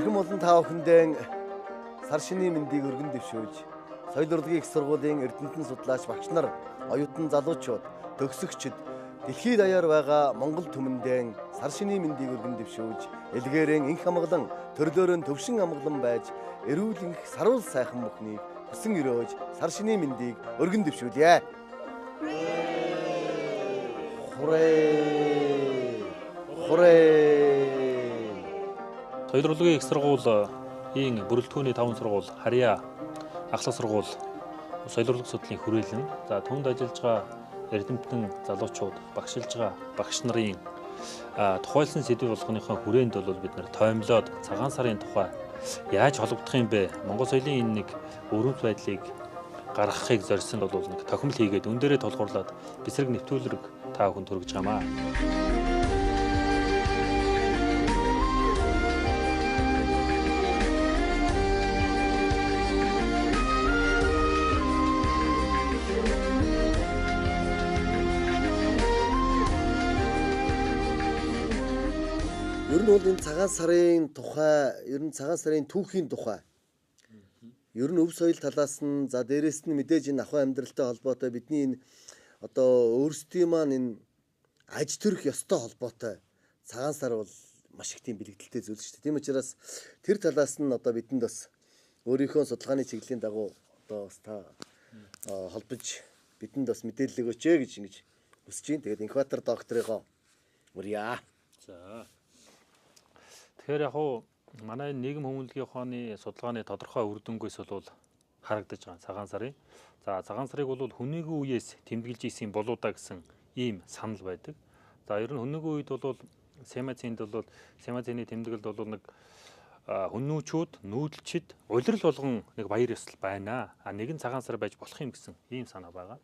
Эрхэм болон та бүхэндээ сар шинийн мэндийг өргөн дэвшүүлж, соёл урлагийн их сургуулийн эрдэмтэн судлаач багш нар, оюутан залуучууд, төгсөгчид дэлхийд даяар байгаа Монгол түмэндээ сар шинийн мэндийг өргөн дэвшүүлж, элгээрэн инх амгалан, төрлөөрөө төвшин амгалан байж, эрүүл инх саруул сайхан бүхнийг хүсэн өрөөж сар шинийн мэндийг өргөн дэвшүүлье. Соёл урлагийн их сургуулийн бүрэлдэхүүний 5 сургууль, Харьяа ахлах сургууль, соёл урлаг судлалын хүрээлэн, за түүнд ажиллаж байгаа эрдэмтэн залуучууд, багшилж байгаа багш нарын тухайлсан сэдв болгоныхоо хүрээнд бол бид нэр тоомлоод цагаан сарын тухай яаж холбогдох юм бэ? Монгол соёлын энэ нэг өрөвс байдлыг гаргахыг зорьсон бол нэг тохиомл хийгээд өн дээрээ тулгуурлаад бисрэг нэвтрүүлэг та бүхэнд хүргэж байгаамаа. Ер нь бол энэ цагаан сарын тухай, ер нь цагаан сарын түүхийн тухай. Ер нь өв соёл талаас нь за дээрэс нь мэдээж энэ ахуй амьдралтай холбоотой бидний энэ одоо өөрсдийн маань энэ аж төрөх ёстой холбоотой цагаан сар бол маш их тийм бэлэгдэлтэй зүйл шүү дээ. Тийм учраас тэр талаас нь одоо бидэнд бас өөрийнхөө судалгааны чиглэлийн дагуу одоо бас та холбож бидэнд бас мэдээлэл өгөөч гэж ингэж хүсэж байна. Тэгээд инкватор докторийнхоо мөрья. За. Тэгэхээр яг уу манай нийгэм хүмүүнлэгийн ухааны судалгааны тодорхой үр дүнгээс бол харагдаж байгаа цагаан сарын. За цагаан сарыг бол хүнийгөө үеэс тэмдэглэж исэн болоо да гэсэн ийм санал байдаг. За ер нь хүнийгөө үед бол семацинд бол семацины тэмдэглэлд бол нэг хүннүүчүүд, нүүдэлчид улирал болгон нэг баяр ёслол байна. Нэг нь цагаан сар байж болох юм гэсэн ийм санаа байгаа.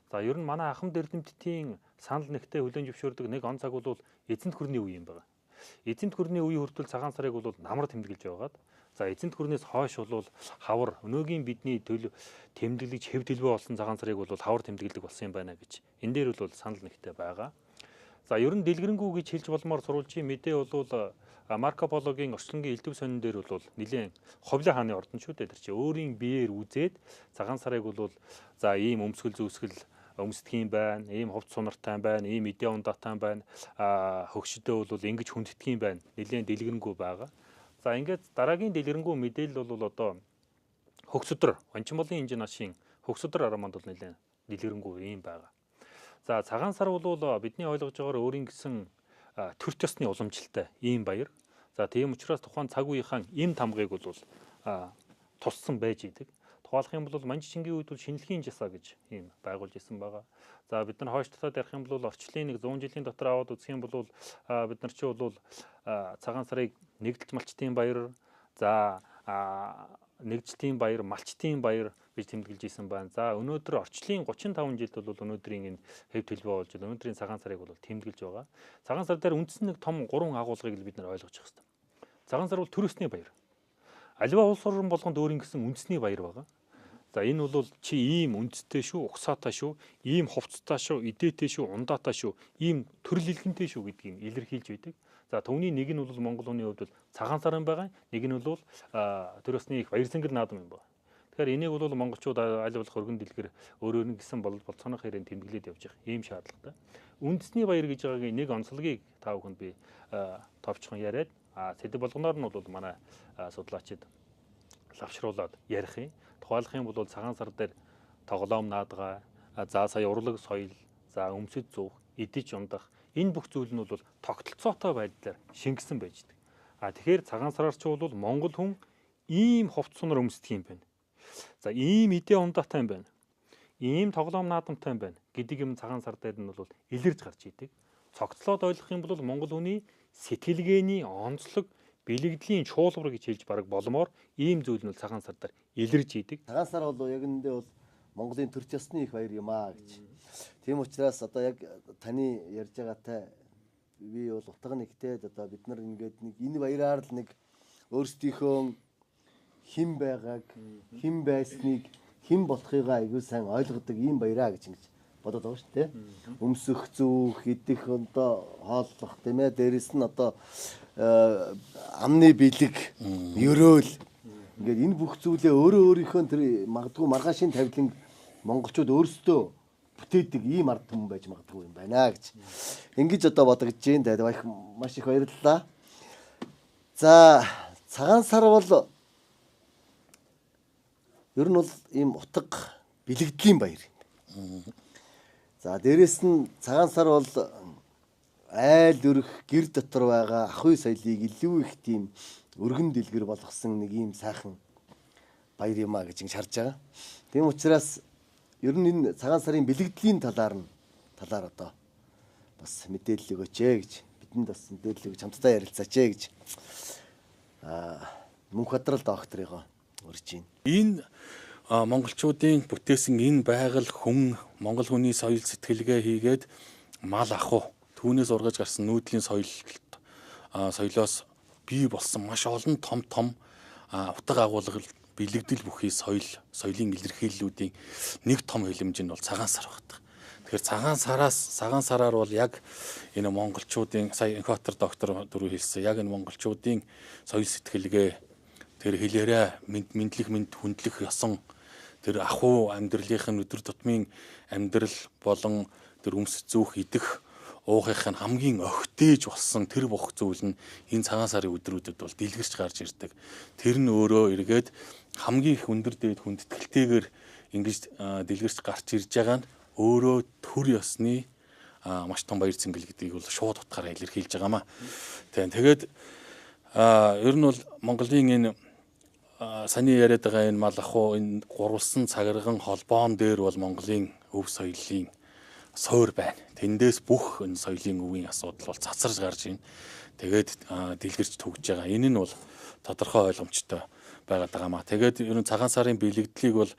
За ер нь манай ахмад эрдэмтдийн санал нэгтээ хүлээн зөвшөөрдөг нэг он цаг бол эзэнт хүрний үе юм байна. Эзэнт хүрний үе хүртэл цагаан сарыг бол намар тэмдэглэж байгаад. За эзэнт хүрнээс хойш бол хавар өнөөгийн бидний тэмдэглэж хэв төлбөө болсон цагаан сарыг бол хавар тэмдэглэдэг болсон юм байна гэж. Энэ дээр бол санал нэгтэй байгаа. За ер нь дэлгэрэнгүй гэж хэлж болмоор сурвалжийн мэдээ бол Марко Пологийн орчлонгийн элдв сонин дээр бол нэлээд ховлын хааны ордон шүү дээ. Тэр чинь өөрийн биеэр үзээд цагаан сарыг бол за ийм өмсгөл зүүсгэл өмсдөг юм байна, ийм ховц сунартай байна, ийм эдээ ундаатай байна, хөгшөдөө бол ингэж хүнддэг юм байна. Нэлээд дэлгэрэнгүй байгаа. За ингээд дараагийн дэлгэрэнгүй мэдээлэл бол одоо хөгсөдөр, Ончмолын инжин ашийн хөгсөдөр араманд бол нэлээд дэлгэрэнгүй юм байгаа. За цагаан сар бол бидний ойлгож байгаагаар өөрийн гэсэн төрч ёсны уламжлалтай ийм баяр. За тийм учраас тухайн цаг үеийнхэн эм тамгыг бол туссан байж идэг. Тухайлах юм бол Манжичингийн үед бол шинэлгийн жаса гэж ийм байгуулж исэн байгаа. За бид нар хойш татаад ярих юм бол орчлын нэг 100 жилийн дотор аваад үзэх юм бол бид нар чи бол цагаан сарыг нэгдэлж малчтын баяр, за нэгжтийн баяр, малчтын баяр гэж тэмдэглэж исэн байна. За өнөөдөр орчлын 35 жилд бол өнөөдрийн энэ хэв төлбөө болж өнөөдрийн цагаан сарыг бол тэмдэглэж байгаа. Цагаан сар дээр үндсэн нэг том 3 агуулгыг бид нар ойлгож явах хэрэгтэй. Цагаан сар бол төрөсний баяр. Аливаа улс орн болгонд өөрийн гэсэн үндэсний баяр байгаа. За энэ бол чи ийм үндэстэй шүү, угсаатай шүү, ийм хувцастай шүү, идээтэй шүү, ундаатай шүү, ийм төрөл илгэнтэй шүү гэдгийг илэрхийлж байдаг. За түүний нэг нь бол Монгол хүний хувьд бол цагаан сар юм байгаа. Нэг нь бол төрөсний их баяр сэнгэр наадам юм байна. Тэгэхээр энийг бол монголчууд аль болох өргөн дэлгэр өөрөө нэг гэсэн болцооны хэрэг тэмдэглээд явж байгаа ийм шаардлагатай. Үндэсний баяр гэж байгаагийн нэг онцлогийг та бүхэнд би товчхон яриад сэдв болгоноор нь бол манай судлаачид лавшруулад ярих юм. Тухайлах юм бол цагаан сар дээр тоглоом наадгаа, за сая урлаг соёл, за өмсөд зүүх, идэж ундах энэ бүх зүйл нь бол тогтолцоотой байдлаар шингэсэн байж дээ. Тэгэхээр цагаан сараар ч бол монгол хүн ийм хувц сунар өмсдөг юм байна. За ийм идээ ундаатай юм байна. Ийм тоглоом наадамтай юм байна гэдэг юм цагаан сар дээр нь бол илэрж гарч идэг. Цогцлоод ойлгох юм бол монгол хүний сэтгэлгээний онцлог бэлэгдлийн чуулгар гэж хэлж бараг боломоор ийм зүйл нь цагаан сар дээр илэрж идэг. Цагаан сар бол яг эндээ бол Монголын төрч ёсны их баяр юм аа гэж. Тийм учраас одоо яг таны ярьж байгаатай би бол утга нэгтээд одоо бид нар ингээд нэг энэ баяраар л нэг өөрсдийнхөө хэн байгааг, хэн байсныг, хэн болохыгаа аягүй сайн ойлгодог ийм баяраа гэж ингэж бодоод байгаа шүү дээ. Өмсөх, зүүх, идэх одоо хооллох тийм ээ. Дээрэс нь одоо амны бэлэг, ёроол ингээд энэ бүх зүйлээ өөрөө өөрийнхөө тэр магадгүй маргаашийн тавиланг монголчууд өөрсдөө бүтээдэг ийм ард түмэн байж магадгүй юм байна гэж. Ингэж одоо бодогдож байна. Тэгээд маш их баярлалаа. За цагаан сар бол ер нь бол ийм утга бэлэгдлийн баяр юм. За дээрэс нь цагаан сар бол айл өрх гэр дотор байгаа ах 2 соёлыг илүү их тийм өргөн дэлгэр болгосон нэг ийм сайхан баяр юм а гэж ингэж харж байгаа. Тийм учраас ер нь энэ цагаан сарын бэлэгдлийн талаар одоо бас мэдээлэл өгөөч гэж бидэнд бас мэдээлэл өгч хамтдаа ярилцаач гэж Мөнхбаатар докторыгоо урьж байна. Энэ монголчуудын бүтээсэн энэ байгаль хүн монгол хүний соёл сэтгэлгээ хийгээд мал ахуй түүнээс ургаж гарсан нүүдлийн соёлоос бий болсон маш олон том утга агуулга бэлэгдэл бүхий соёлын илэрхийллүүдийн нэг том хөлөмж нь бол цагаан сар багтдаг. Тэгэхээр цагаан сараар бол яг энэ монголчуудын сая Мөнхбаатар доктор дөрөв хэлсэн яг энэ монголчуудын соёл сэтгэлгээ тэр хэлээрээ мэдлэх хүндлэх ёсон тэр ахуй амьдралын өдөр тутмын амьдрал болон тэр өмс зүүх идэх уухын хамгийн огтээж болсон тэр бүх зүйл нь энэ цагаан сарын өдрүүдэд бол дэлгэрч гарч ирдэг. Тэр нь өөрөө эргээд хамгийн их өндөр дээд хүндэтгэлтэйгээр ингэж дэлгэрч гарч ирж байгаа нь өөрөө төр ёсны маш том баяр цэнгэл гэдгийг бол шууд утгаараа илэрхийлж байгаамаа. Тэгээд ер нь бол Монголын энэ саний яриад байгаа энэ мал ахуй энэ гурвалсан цагирган холбоон дээр бол Монголын өв соёлын суур байна. Тэндээс бүх энэ соёлын өвийн асуудал бол цацарж гарч ийн. Тэгээд дэлгэрч төгж байгаа. Энэ нь бол тодорхой ойлгомжтой байгаад байгаамаа. Тэгээд ер нь цагаан сарын бэлэгдлийг бол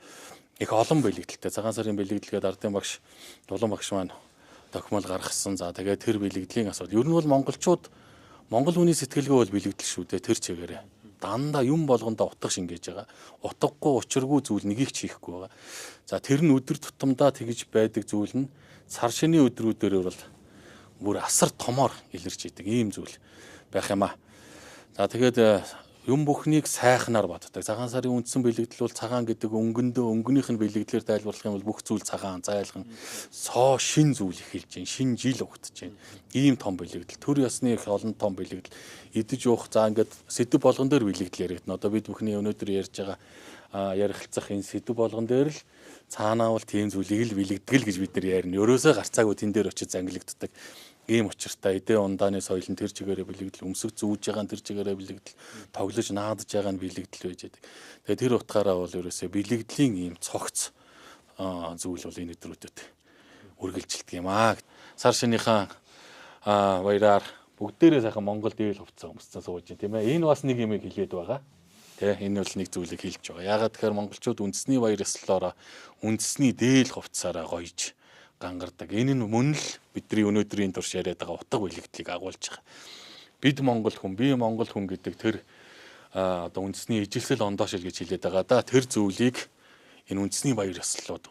их олон бэлэгдэлтэй. Цагаан сарын бэлэгдэлгээд ардын багш, дулан багш маань тохимол гаргасан. За тэгээд тэр бэлэгдлийн асуудал. Ер нь бол монголчууд монгол хүний сэтгэлгээ бол бэлэгдэл шүү дээ. Тэр чигээрээ дандаа юм болгондоо утга шингээж байгаа. Утгагүй учиргүй зүйл нэгийг ч хийхгүй байгаа. За тэр нь өдөр тутамдаа тэгж байдаг зүйл нь сар шинийн өдрүүдээр бол бүр асар томоор илэрч идэг ийм зүйл байх юм аа. За тэгээд юм бүхнийг сайхнаар боддог. Цагаан сарын үндсэн бэлэгдэл бол цагаан гэдэг өнгөнийх нь бэлэгдлэр тайлбарлах юм бол бүх зүйл цагаан, зайлган, шин зүйл эхэлж байна. Шин жил угтаж байна. Ийм том бэлэгдэл. Төр ёсны их олон том бэлэгдэл. Идэж уух за ингээд сэдв болгон дээр бэлэгдэл яригдана. Одоо бид бүхний өнөөдөр ярьж байгаа ярилцах энэ сэдв болгон дээр л цаанаа бол тийм зүйлийг л бэлэгдэл гэж бид нар ярина. Ерөөсөө гарцаагүй тэн дээр очиж ангилагддаг. Ийм учиртай эдээ ундааны соёл нь тэр чигээрээ бэлэгдэл, өмсөг зүүж байгаа нь тэр чигээрээ бэлэгдэл, тоглож наадж байгаа нь бэлэгдэл байж байдаг. Тэгээд тэр утгаараа бол ерөөсөө бэлэгдлийн ийм цогц зүйл бол энэ өдрүүдэд үргэлжилдэг юм аа. Сар шинийхаа баяраар бүгдээрээ сайхан Монгол дээл хувцас өмссөн сууж байна тийм ээ. Энэ бас нэг юм хэлээд байгаа. Тэ энэ бол нэг зүйлийг хэлж байгаа. Ягаад тэгэхээр монголчууд үндэсний баяр ёслолоороо үндэсний дээл хувцасаараа гоёж гангардаг. Энэ нь мөн л бидний өнөөдрийн турш яриад байгаа утга бэлэгдлийг агуулж байгаа. Би монгол хүн гэдэг тэр одоо үндэсний ижилсэл ондоошил гэж хэлээд байгаа да. Тэр зүйлийг энэ үндэсний баяр ёслолууд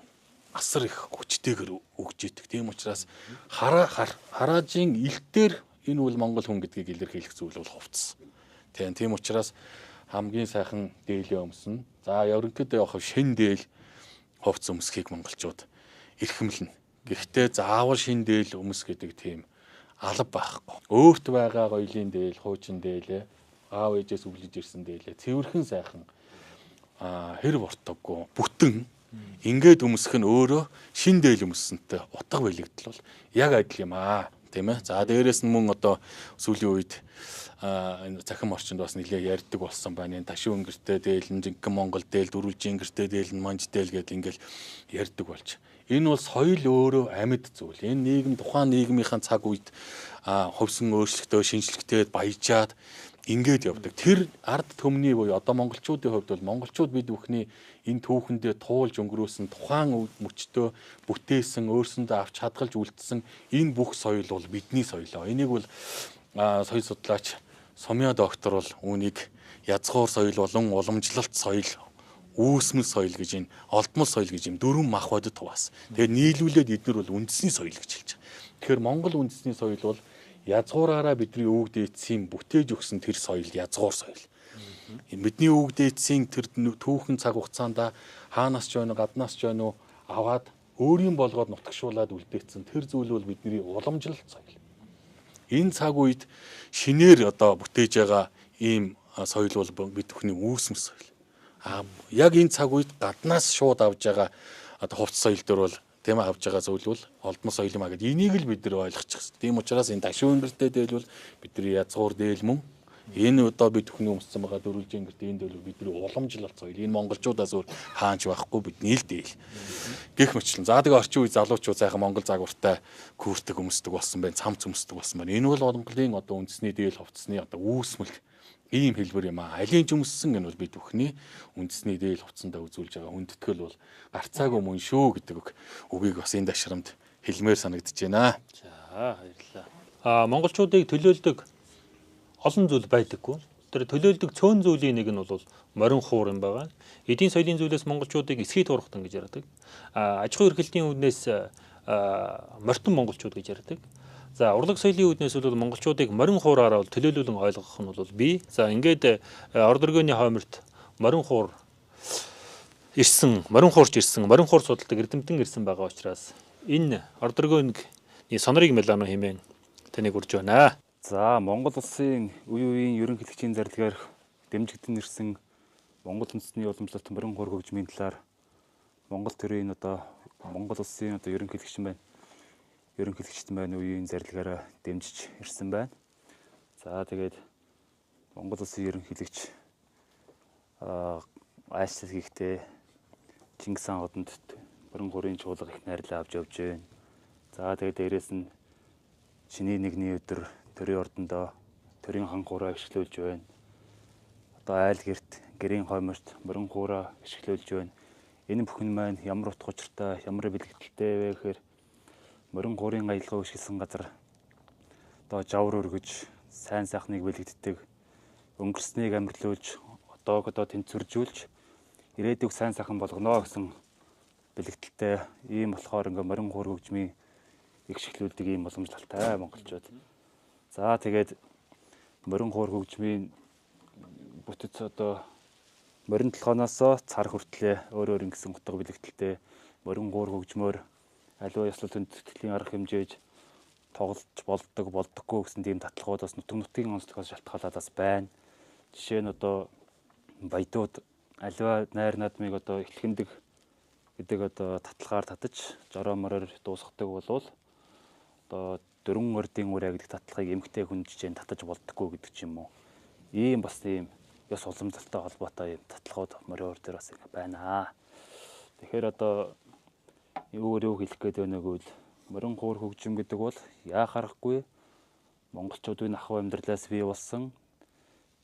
асар их хүчтэйгээр өгж идэг. Тийм учраас хараажийн илтээр энэ бол монгол хүн гэдгийг илэрхийлэх зүйл бол хувцас. Тийм учраас хамгийн сайхан дээлээ өмснө. За ерөнхийдөө явах шин дээл хувцас өмсөхийг монголчууд эрхэмлэнэ. Гэхдээ заавал шин дээл өмс гэдэг тийм алба байхгүй. Өөрт байгаа гоёлын дээл, хуучин дээлээ, аав ээжээс өглөж ирсэн дээлээ, цэвэрхэн сайхан хэр бортоггүй бүтэн ингээд өмсөх нь өөрөө шин дээл өмссөнтэй утга бэлэгдэл бол яг адил юм аа. Тийм ээ. За дээрэс нь мөн одоо сүүлийн үед энэ цахим орчинд бас нэлээ ярьдаг болсон байна. Энэ ташин өнгөртэй дээл, жинхэнэ Монгол дээл, дөрвөлжин өнгөртэй дээл, манж дээл гэдэг ингээл ярьдаг болж. Энэ бол соёл өөрөө амьд зүйл. Энэ тухайн нийгмийнхаа цаг үед хувьсан өөрчлөлтөө шинжлэхтэй баяжаад ингээд явдаг. Тэр ард түмний буюу одоо монголчуудын хувьд бол монголчууд бид бүхний энэ түүхэндээ туулж өнгөрөөсөн тухайн мөчтөө бүтээсэн, өөрсөндөө авч хадгалж үлдсэн энэ бүх соёл бол бидний соёлоо. Энийг бол соёл судлаач Сумья доктор бол үүнийг язгуур соёл болон уламжлалт соёл үүсмэл соёл гэж энэ олдмол соёл гэж юм дөрвөн мах бодод хуваасан. Тэгээд нийлүүлээд эдгээр бол үндэсний соёл гэж хэлж байгаа. Тэгэхээр Монгол үндэсний соёл бол язгуураараа бидний өвөг дээдсийн бүтээж өгсөн тэр соёл язгуур соёл. Бидний өвөг дээдсийн тэр түүхэн цаг хугацаанд хаанаас ч байна гаднаас ч байна аваад өөрийн болгоод нутагшуулаад үлдээсэн тэр зүйл бол бидний уламжлалт соёл. Энэ цаг үед шинээр одоо бүтээж байгаа ийм соёл бол бид бүхний үүсмэл соёл. Яг энэ цаг үед гаднаас шууд авж байгаа одоо хувцас соёл дөр бол тийм авж байгаа зүйл бол олдмол соёл юм а гэдэг энийг л бид нар ойлгочих хэрэгтэй. Тийм учраас энэ дашуун гэртэй дээл бол бидний язгуур дээл мөн энэ одоо бид бүхний өмссөн байгаа дөрвөлжин гэртэй энэ дээл бидний уламжлалт соёл. Энэ монголчуудаас өөр хаанч байхгүй бидний л дээл. Гэх мэтлэн. За тэгээ орчин үе залуучууд сайхан монгол загвартай күртэг өмсдөг болсон байна. Цамц өмсдөг болсон байна. Энэ бол Монголын одоо үндэсний дээл хувцсны одоо үүсмэл ийм хэлбэр юм а. Алийн ч өмссөн энэ бол бид бүхний үндэсний дээл хувцсандаа үзүүлж байгаа хүндэтгэл бол гарцаагүй мөн шүү гэдэг үгийг бас энэ дашрамд хэлмээр санагдаж байна. За баярлалаа. Монголчуудыг төлөөлдөг олон зүйл байдаггүй. Тэр төлөөлдөг цөөн зүйлийн нэг нь бол морин хуур юм байгаа. Эдийн соёлын зүйлээс монголчуудыг эсхий туурхтан гэж ярьдаг. Аж ахуй эрхлэлийн үднээс морьтон монголчууд гэж ярьдаг. За урлаг соёлын үднээс бол монголчуудыг морин хуураараа төлөөлүүлэн ойлгох нь бол бий. За ингээд орд өргөний хойморт морин хуурч ирсэн, морин хуурс судалдаг эрдэмтэн ирсэн байгаа учраас энэ орд өргөний сонорыг Милано хэмээн таныг урьж байна. За Монгол улсын үеийн ерөнхийлөгчийн зарилгаар дэмжигдэн ирсэн Монгол үндэсний уламжлалт морин хуур хөгжмийн талаар Монгол төрийн одоо Монгол улсын одоо ерөнхийлөгчтэн байна үеийн зарилгаараа дэмжиж ирсэн байна. За тэгээд Монгол улсын ерөнхийлөгч айсс хийхдээ Чингис хаан хотод морин хуурын чуулга их найрлаа авч явж байна. За тэгээд дээрэс нь шиний нэгний өдөр төрийн ордондоо төрийн хан хураа гიშгэлүүлж байна. Одоо айл гэрт гэрийн хойморт морин хураа гიშгэлүүлж байна. Энэ бүхэн маань ямар утга учиртай, ямар бэлгэлттэй вэ гэхээр морин хуурын аялгаа гიშгэлсэн газар одоо жавар өргөж, сайн сайхныг бэлэгддэг, өнгөрснийг амьрлуулж, одоо тэнцвэржүүлж ирээдүйг сайн сайхан болгоно гэсэн бэлэгдэлтэй ийм болохоор ингээ морин хуур хөгжмийн гიშгэлүүлдэг ийм уламжлалтай монголчууд. За тэгээд морин хуур хөгжмийн бүтэц одоо морин толгооноос цар хүртлээ өөр ингэсэн утга бэлэгдэлтэй морин хуур хөгжмөөр аливаа ёслол хүндэтгэлийн арга хэмжээж тоглож болдоггүй гэсэн тийм татлагууд бас нутгийн онцлогоос шалтгаалаад бас байна. Жишээ нь одоо баядууд аливаа найр наадмыг одоо эхлэхэндэг гэдэг одоо татлагаар татаж жороо мороор дуусгадаг болвол одоо дөрвөн ордын үрэ гэдэг татлагыг эмгтэй хүн жижиг татаж болдоггүй гэдэг ч юм уу. Ийм бас тийм ёс уламжлалтай холбоотой юм татлагууд морин хуур дээр бас байна. Тэгэхээр одоо юу хэлэх гээд байна гэвэл морин хуур хөгжим гэдэг бол яахаарахгүй монголчуудын ахуй амьдралаас бий болсон.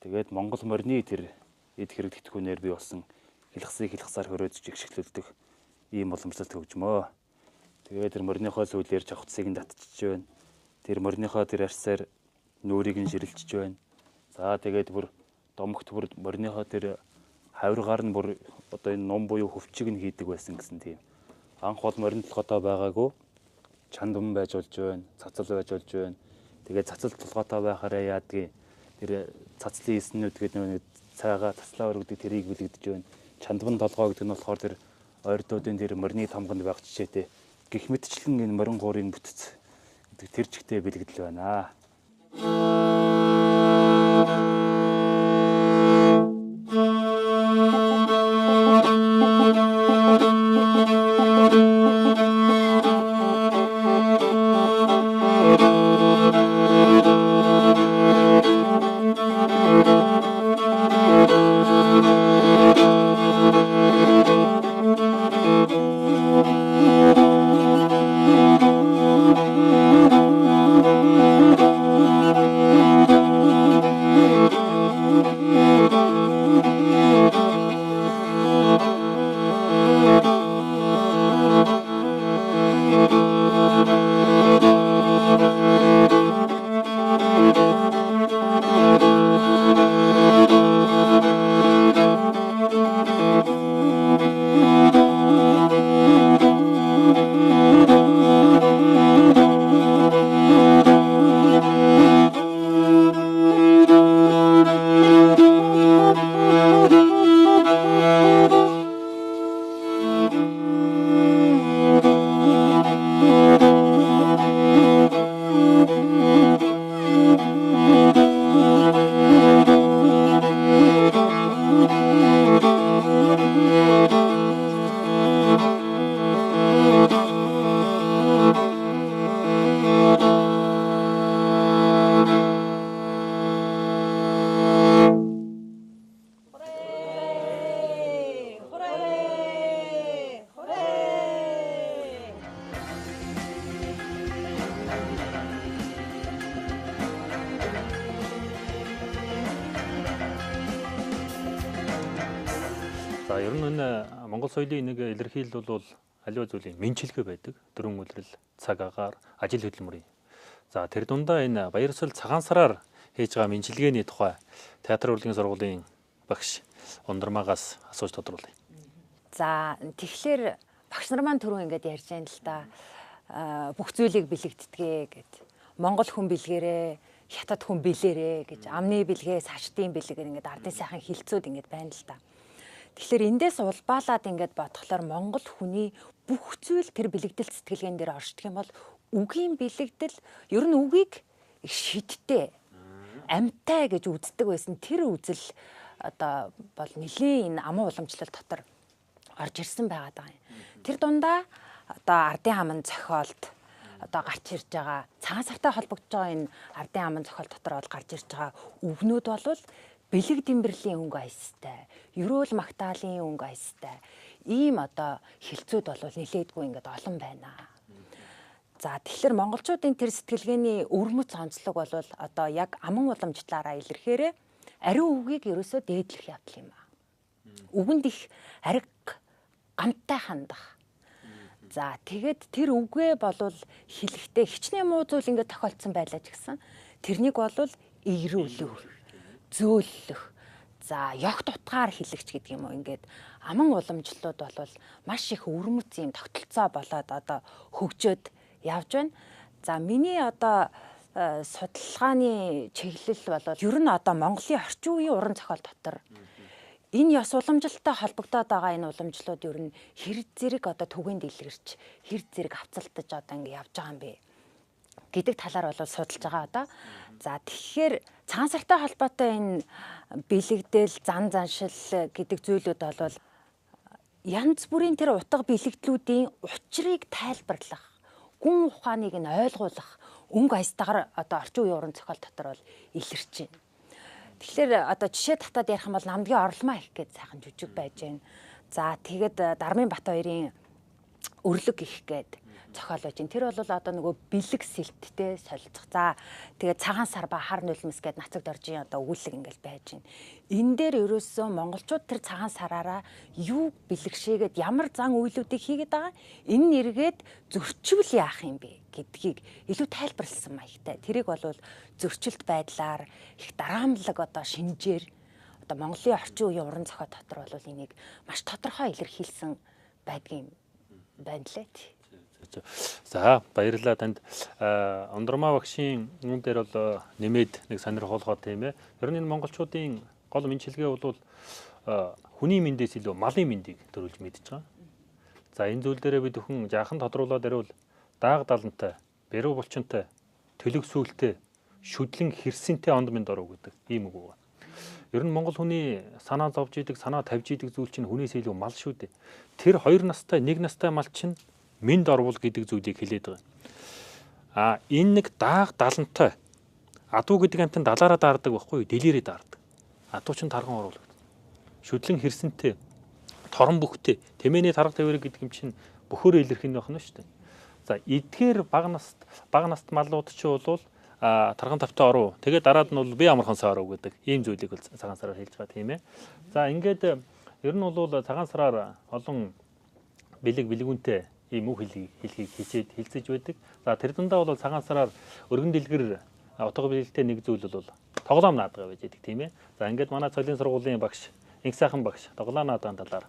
Тэгээд монгол морины тэр эд хэрэг тэтгэхүүнээр бий болсон хэлхсаар хөрөөж жигшгэлүүлдэг ийм уламжлалт хөгжмөө. Тэгээд тэр мориныхоо сүлээр жавхцыг нь татчихж байна. Тэр мориныхоо тэр арьсаар нүүрийг нь ширэлчж байна. За тэгээд бүр домогт бүр мориныхоо тэр хавиргаар нь бүр одоо энэ ном буюу хөвчийг нь хийдэг байсан гэсэн тийм. Анх бол морин толгойтой байгаагүй чандам байж болж байна, цацал байж болж байна. Тэгээд цацал толгойтой байхаараа яадгийг тэр цацлын эснүүд гэдэг нэг цайгаа таслаа өргөдөг тэрийг бэлэгдэж байна. Чандам толгой гэдэг нь болохоор тэр ойрдуудын тэр морины тамганд байх жишээтэй. Гэх мэтчлэн энэ морин хуурын бүтэц гэдэг тэр чигтээ бэлэгдэл байна. нь Монгол соёлын нэг илэрхийлэл бол аливаа зүйлийн мэндчилгээ байдаг. Дөрвөн үйлрэл, цаг агаар, ажил хөдөлмөрийн. За тэр дундаа энэ Баярсвал цагаан сараар хийж байгаа мэндчилгээний тухай театр урлагийн сургуулийн багш Ундрмаагаас асууж тодруулъя. За тэгэхээр багш нар маань түрүү ингэж ярьж байна л да. Бүх зүйлийг бэлэгддгээ гэд. Монгол хүн бэлгэрээ, хятад хүн бэлээрээ гэж амны бэлгээ, сашдын бэлгээр ингэж ардын сайхан хилцүүд ингэж байна л да. Тэгэхээр эндээс улбаалаад ингэж бодглохоор Монгол хүний бүх зүйл тэр бэлэгдэл сэтгэлгээн дээр оршдог юм бол үгийн бэлэгдэл ер нь үгийг шидтэй, амьтай гэж үздэг байсан тэр үзэл одоо бол нэлийн энэ аман уламжлал дотор орж ирсэн байгаа даа. Тэр дундаа одоо ардын аман зохиолд одоо гарч ирж байгаа цагаан сартай холбогдож байгаа энэ ардын аман зохиол дотор бол гарч ирж байгаа үгнүүд бол бэлэг дэмбэрлийн өнгө аястай, ерөөл магтаалын өнгө аястай ийм одоо хилцүүд бол нилээдгүй ингээд олон байна. За тэгэхээр монголчуудын тэр сэтгэлгээний өвөрмөц онцлог бол одоо яг аман уламжлалаараа илэрхээрээ ариун үгийг ерөөсөө дээдлэх явдал юм аа. Үгэнд их ариг гамттай хандах. За тэгээд тэр үгээ болвол хэлэхдээ хичнээн муу зүйл ингээд тохиолдсон байлаа ч гэсэн тэрнийг болвол эерүүлэх, зөөлөх, за ёгт утгаар хэлэгч гэдэг юм уу ингээд аман уламжлалууд болвол маш их өвөрмөц юм тогтолцоо болоод одоо хөгжөөд явж байна. За миний одоо судалгааны чиглэл бол ер нь одоо Монголын орчин үеийн уран зохиол дотор энэ ёс уламжлалтай холбогдоод байгаа энэ уламжлалууд ер нь хэр зэрэг одоо түгэнд илэрч хэр зэрэг авцалтаж одоо ингэ явж байгаа юм бэ гэдэг талаар бол судалж байгаа одоо. За тэгэхээр цагаан сартай холбоотой энэ бэлэгдэл, зан заншил гэдэг зүйлүүд бол янз бүрийн тэр утга бэлэгдлүүдийн учрыг тайлбарлах, гүн ухааныг нь ойлгуулах өнгө аястагаар одоо орчин үеийн уран зохиол дотор бол илэрч байна. Тэгэхээр одоо жишээ татаад ярих юм бол намдгийн орломоо их гээд сайхан жүжиг байж байна. За тэгээд Дармын Бат хоёрын өрлөг их гээд зохиол байж байна. Тэр бол одоо нөгөө бэлэг сэлттэй солилцох. За тэгээд цагаан сар ба хар нулимс гээд нацаг доржийн одоо өгүүлэг ингээл байж байна. Энэ дээр ерөөсөө монголчууд тэр цагаан сараараа юу бэлэгшээгээд ямар зан үйлүүдийг хийгээд байгаа энэ нэргээд зөрчил яах юм бэ гэдгийг илүү тайлбарласан маягтай. Тэрийг бол зөрчилт байдлаар их дараамлаг одоо шинжээр одоо Монголын орчин үеийн уран зохиол дотор бол энийг маш тодорхой илэрхийлсэн байдгийн байна лээ. За баярлалаа танд. Ундрмаа багшийн юм дээр бол нэмээд нэг сонирхолтой тийм ээ. Ер нь энэ монголчуудын гол мэндчилгээ бол хүний мэндээс илүү малын мэндийг төрүүлж мэдж байгаа. За энэ зүйл дээрээ бид бүхэн жаахан тодруулаад ирвэл дааг далантай, бэрүү булчинтай, төлөг сүултэй, шүдлэн хэрсэнтэй онд мэнд оров гэдэг ийм үг байна. Ер нь монгол хүний санаа зовж идэг, санаа тавьж идэг зүйл чинь хүнээс илүү мал шүү дээ. Тэр 2 настай, 1 настай мал чинь мэнд орвол гэдэг зүйлийг хэлээд байгаа. Энэ нэг дааг далантай адуу гэдэг амтан далаараа даардаг байхгүй юу? Дэлгэрээ даардаг. Адуу чинь тарган оруулдаг. Шүдлэн хэрсэнтэй, торон бүхтэй, тэмээний тарга тавирэг гэдэг юм чинь бөхөөрөө илэрх нь байна шүү дээ. За эдгээр бага наст маллууд чи бол тарган тавтай оров. Тэгээд дараад нь бол би амархан сар оров гэдэг ийм зүйлийг бол цагаан сараар хэлж байгаа тийм ээ. За ингээд ер нь бол цагаан сараар олон бэлгүүнтэй ийм үг хэлхийг хэлцэж байдаг. За тэр дундаа бол цагаан сараар өргөн дэлгэр утга бэлгэлтэй нэг зүйл бол тоглоом наадаг байж байдаг тийм ээ. За ингээд манай цолын сургуулийн багш Инх сайхан багш тоглоом наадаг талаар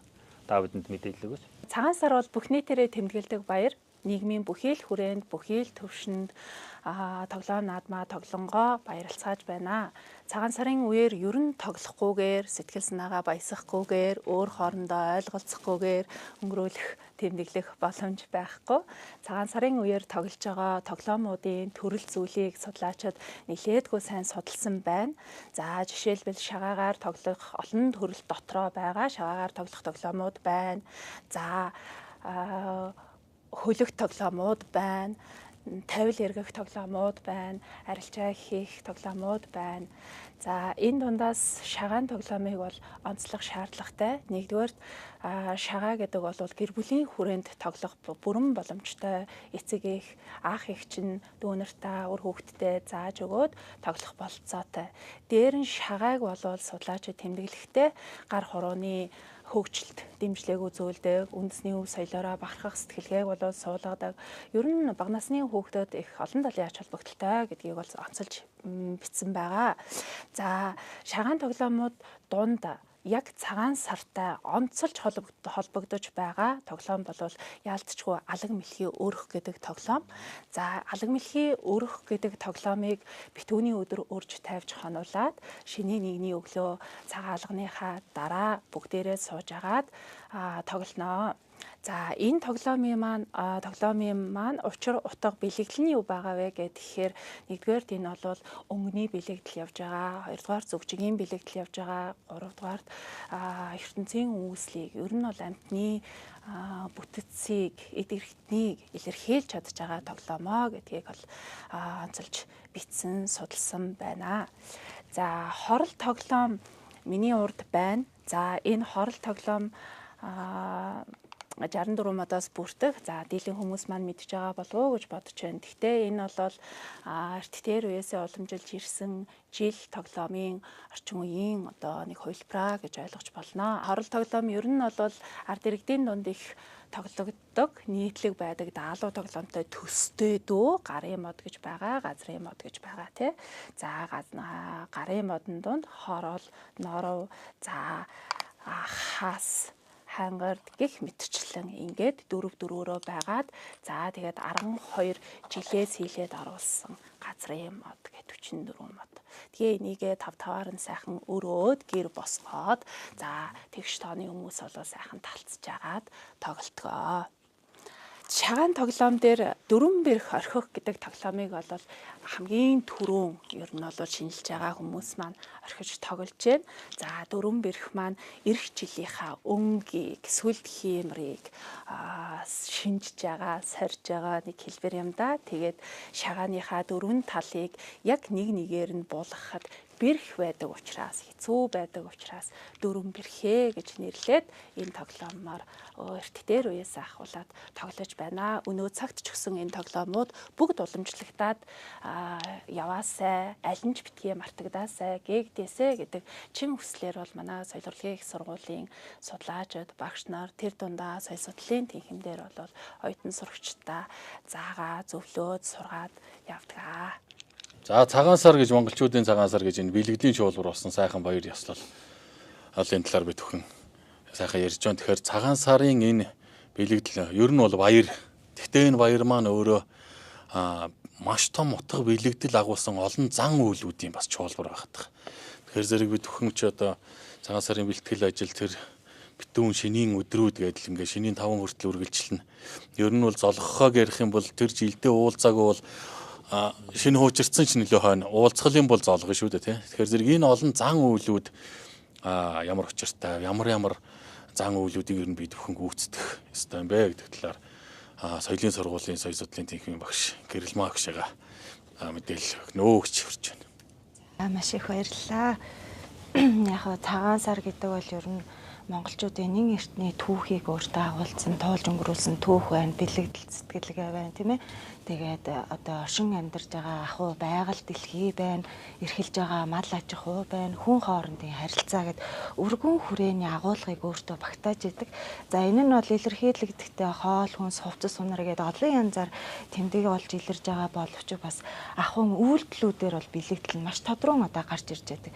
та бидэнд мэдээлэл өгөөч. Цагаан сар бол бүх нийтээрээ тэмдэглэдэг баяр. Нийгмийн бүхий л хүрээнд, бүхий л төвшөнд тоглоом наадмаа тоглонгоо баярлцааж байна. Цагаан сарын үеэр ер нь тоглохгүйгээр, сэтгэл санаагаа баясгахгүйгээр, өөр хоорондоо ойлголцохгүйгээр өнгөрүүлэх, тэмдэглэх боломж байхгүй. Цагаан сарын үеэр тоглож байгаа тоглоомуудын төрөл зүйлийг судлаачид нэлээдгүй сайн судалсан байна. За жишээлбэл шагаагаар тоглох олон төрөл дотроо байгаа шагаагаар тоглох тоглоомууд байна. За хөлөг тоглоомууд байна, тавил эргэх тоглоомууд байна, арилжаа хийх тоглоомууд байна. За энэ дундаас шагаан тоглоомыг бол онцлох шаардлагатай. Нэгдүгээр шагаа гэдэг бол гэр бүлийн хүрээнд тоглох бүрэн боломжтой эцэг их, ах эх чинь дүүнэртээ, үр хүүхэдтэй зааж өгөөд тоглох болцоотой. Дээр нь шагааг бол судлаачид тэмдэглэхдээ гар хурууны хөгжилт дэмжлэг үзүүлдэг, үндэсний өв соёлоороо бахархах сэтгэлгээг болоод суулгадаг. Ер нь бага насны хүүхдүүд их олон талын ач холбогдолтой гэдгийг бол онцолж бичсэн байгаа. За шагаан тоглоомууд дунд яг цагаан сартай онцолж холбогдож байгаа тоглоом бол яалтчгүй алаг мэлхий өрөх гэдэг тоглоом. За алаг мэлхий өрөх гэдэг тоглоомыг битүүний өдөр өрж тавьж хонуулаад шинийн нэгний өглөө цагаан алганыхаа дараа бүгдээрээ сууж агаад тоглоно. За энэ тоглоомын маань учир утга бэлэгдэл нь юу байгаа вэ гэхээр нэгдүгээрт энэ бол өнгөний бэлэгдэл явж байгаа, хоёрдугаар зүгжигийн бэлэгдэл явж байгаа, гуравдугаар ертөнцийн үүслийг ер нь бол амьтны бүтцийг, эд эрхтнийг илэрхийлж чадж байгаа тоглоомоо гэдгийг бол онцолж бичсэн, судалсан байна. За хорол тоглоом миний урд байна. За энэ хорол тоглоом 64 модоос бүрдэх. За дийлэн хүмүүс маань мэдж байгаа болов уу гэж бодож байна. Гэхдээ энэ бол эртдээр үеэсээ уламжилж ирсэн жил тоглоомын орчин үеийн одоо нэг хувилбараа гэж ойлгож болно. Хорол тоглоом ер нь бол ард иргэдийн дунд их тоглогддог, нийтлэг байдаг даалуу тоглоомтой төстэй дөө гарын мод гэж байгаа, газрын мод гэж байгаа тий. За гарын модон донд хорол, норов, за хас, хангард гих мэтчлэн ингээд дөрөөрөө байгаад за тэгээд 12 жилээс хийлээд оруулсан газрын мод гэж 44 мод. Тэгээ энийгээ 5-5-аар нь сайхан өрөөд гэр босгоод за тэгш тооны хүмүүс болоо сайхан талцж агаад тоглолтгоо. Шагаан тоглоом дээр дөрвөн бэрх орхих гэдэг тоглоомыг бол хамгийн түрүүн ер нь бол шинжилж байгаа хүмүүс маань орхиж тоглож байна. За дөрвөн бэрх маань эх жилийнхаа өнгийг, сүлд хиймрийг шинжиж байгаа, сорж байгаа нэг хэлбэр юм да. Тэгээд шагааныхаа дөрвөн талыг яг нэг нэгээр нь буулгахад бэрх байдаг учраас, хэцүү байдаг учраас дөрвөн бэрхээ гэж нэрлээд энэ тоглоомоор эртдээр үеэс ахуулаад тоглож байна. Өнөө цагт ч гэсэн энэ тоглоомууд бүгд уламжлагдаад яваасай, аль нь ч битгий мартагдаасай, гээгдээсэй гэдэг чин хүслээр бол манай соёл урлагийн их сургуулийн судлаачид, багш нар тэр дундаа соёл судлалын тэнхимдэр бол оюутан сурагчдаа заагаа зөвлөөд сургаад явдаг. За цагаан сар гэж монголчуудын цагаан сар гэж энэ бэлгэдлийн чуулгар болсон сайхан баяр ёслол энэ талаар бид бүхэн сайхан ярьж байгаа. Тэгэхээр цагаан сарын энэ бэлгэдэл ер нь бол баяр. Гэхдээ энэ баяр маань өөрөө маш том утга бэлгэдэл агуулсан олон зан үйлүүдийн бас чуулгар багтах. Тэгэхээр зэрэг бид бүхэн ч одоо цагаан сарын бэлтгэл ажил тэр битүүн шинийн өдрүүд гэдэл ингээ шинийн 5 хүртэл үргэлжилнэ. Ер нь бол золгохоо ярих юм бол тэр жилдээ уулзаагүй бол шинэ хуучирдсан ч нөлөө хойно уулзхалын бол зоолго шүү дээ тий. Тэгэхээр зэрэг энэ олон зан үйлүүд ямар учиртай, ямар зан үйлүүдийг ер нь бид бүхэн гүйцэтгэх ёстой юм бэ гэдэг талаар соёлын сургуулийн соёл судлалын тэнхимийн багш Гэрэл Магшига мэдээлэл өгч хүрч байна. Маш их баярлалаа. Яг цагаан сар гэдэг бол ер нь монголчуудын нэг эртний түүхийг өөртөө агуулсан, тоолж өнгөрүүлсэн түүх байна, бэлэгдэл сэтгэлгээ байна, тийм ээ. Тэгээд одоо оршин амьдарч байгаа ахуй байгаль дэлхий байна, эрхэлж байгаа мал аж ахуй байна, хүн хоорондын харилцаа гэд өргөн хүрээний агуулгыг өөртөө багтааж идэг. За энэ нь бол илэрхийлэгдэхдээ хоол, хүнс, хувцас, сунар гэдэг олон янзаар тэмдэг болж илэрж байгаа боловч бас ахуйн үйлдэлүүдээр бол бэлэгдэл нь маш тодорхой одоо гарч ирж байдаг.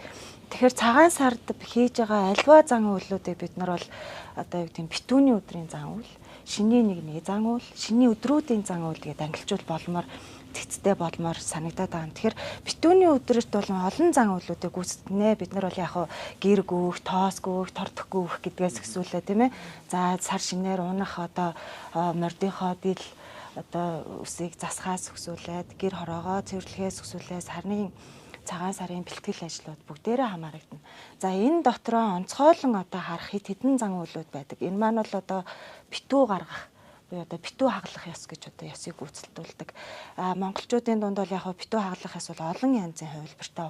Тэгэхээр цагаан сард хийж байгаа альва зан үйлүүдийг бид нар бол одоо юу гэдэг битүүний өдрийн зан үйл, шинийн нэгний зан үйл, шинийн өдрүүдийн зан үйл гэдээ ангилжуул болмоор цэцтэй болмоор санагдаад байгаа. Тэгэхээр битүүний өдрөд бол олон зан үйлүүдийг гүйцэтгэнэ. Бид нар бол яг гэр гүүх, тоос гүүх, тордох гүүх гэдгээс өсвөлээ тийм ээ. За сар шинээр унах одоо мордынхоо дил одоо үсийг засахаас өсвөлээд гэр хороогоо цэвэрлэхээс өсвөлээ сарны цагаан сарын бэлтгэл ажлууд бүгдээрээ хамаарагдана. За энэ дотроо онцгойлон одоо харах хэд хэдэн зан үйлүүд байдаг. Энэ маань бол одоо битүү гаргах буюу одоо битүү хаглах ёс гэж одоо ёсыг гүйцэлдүүлдэг. Монголчуудын дунд бол яг битүү хаглах ёс бол олон янзын хувилбартай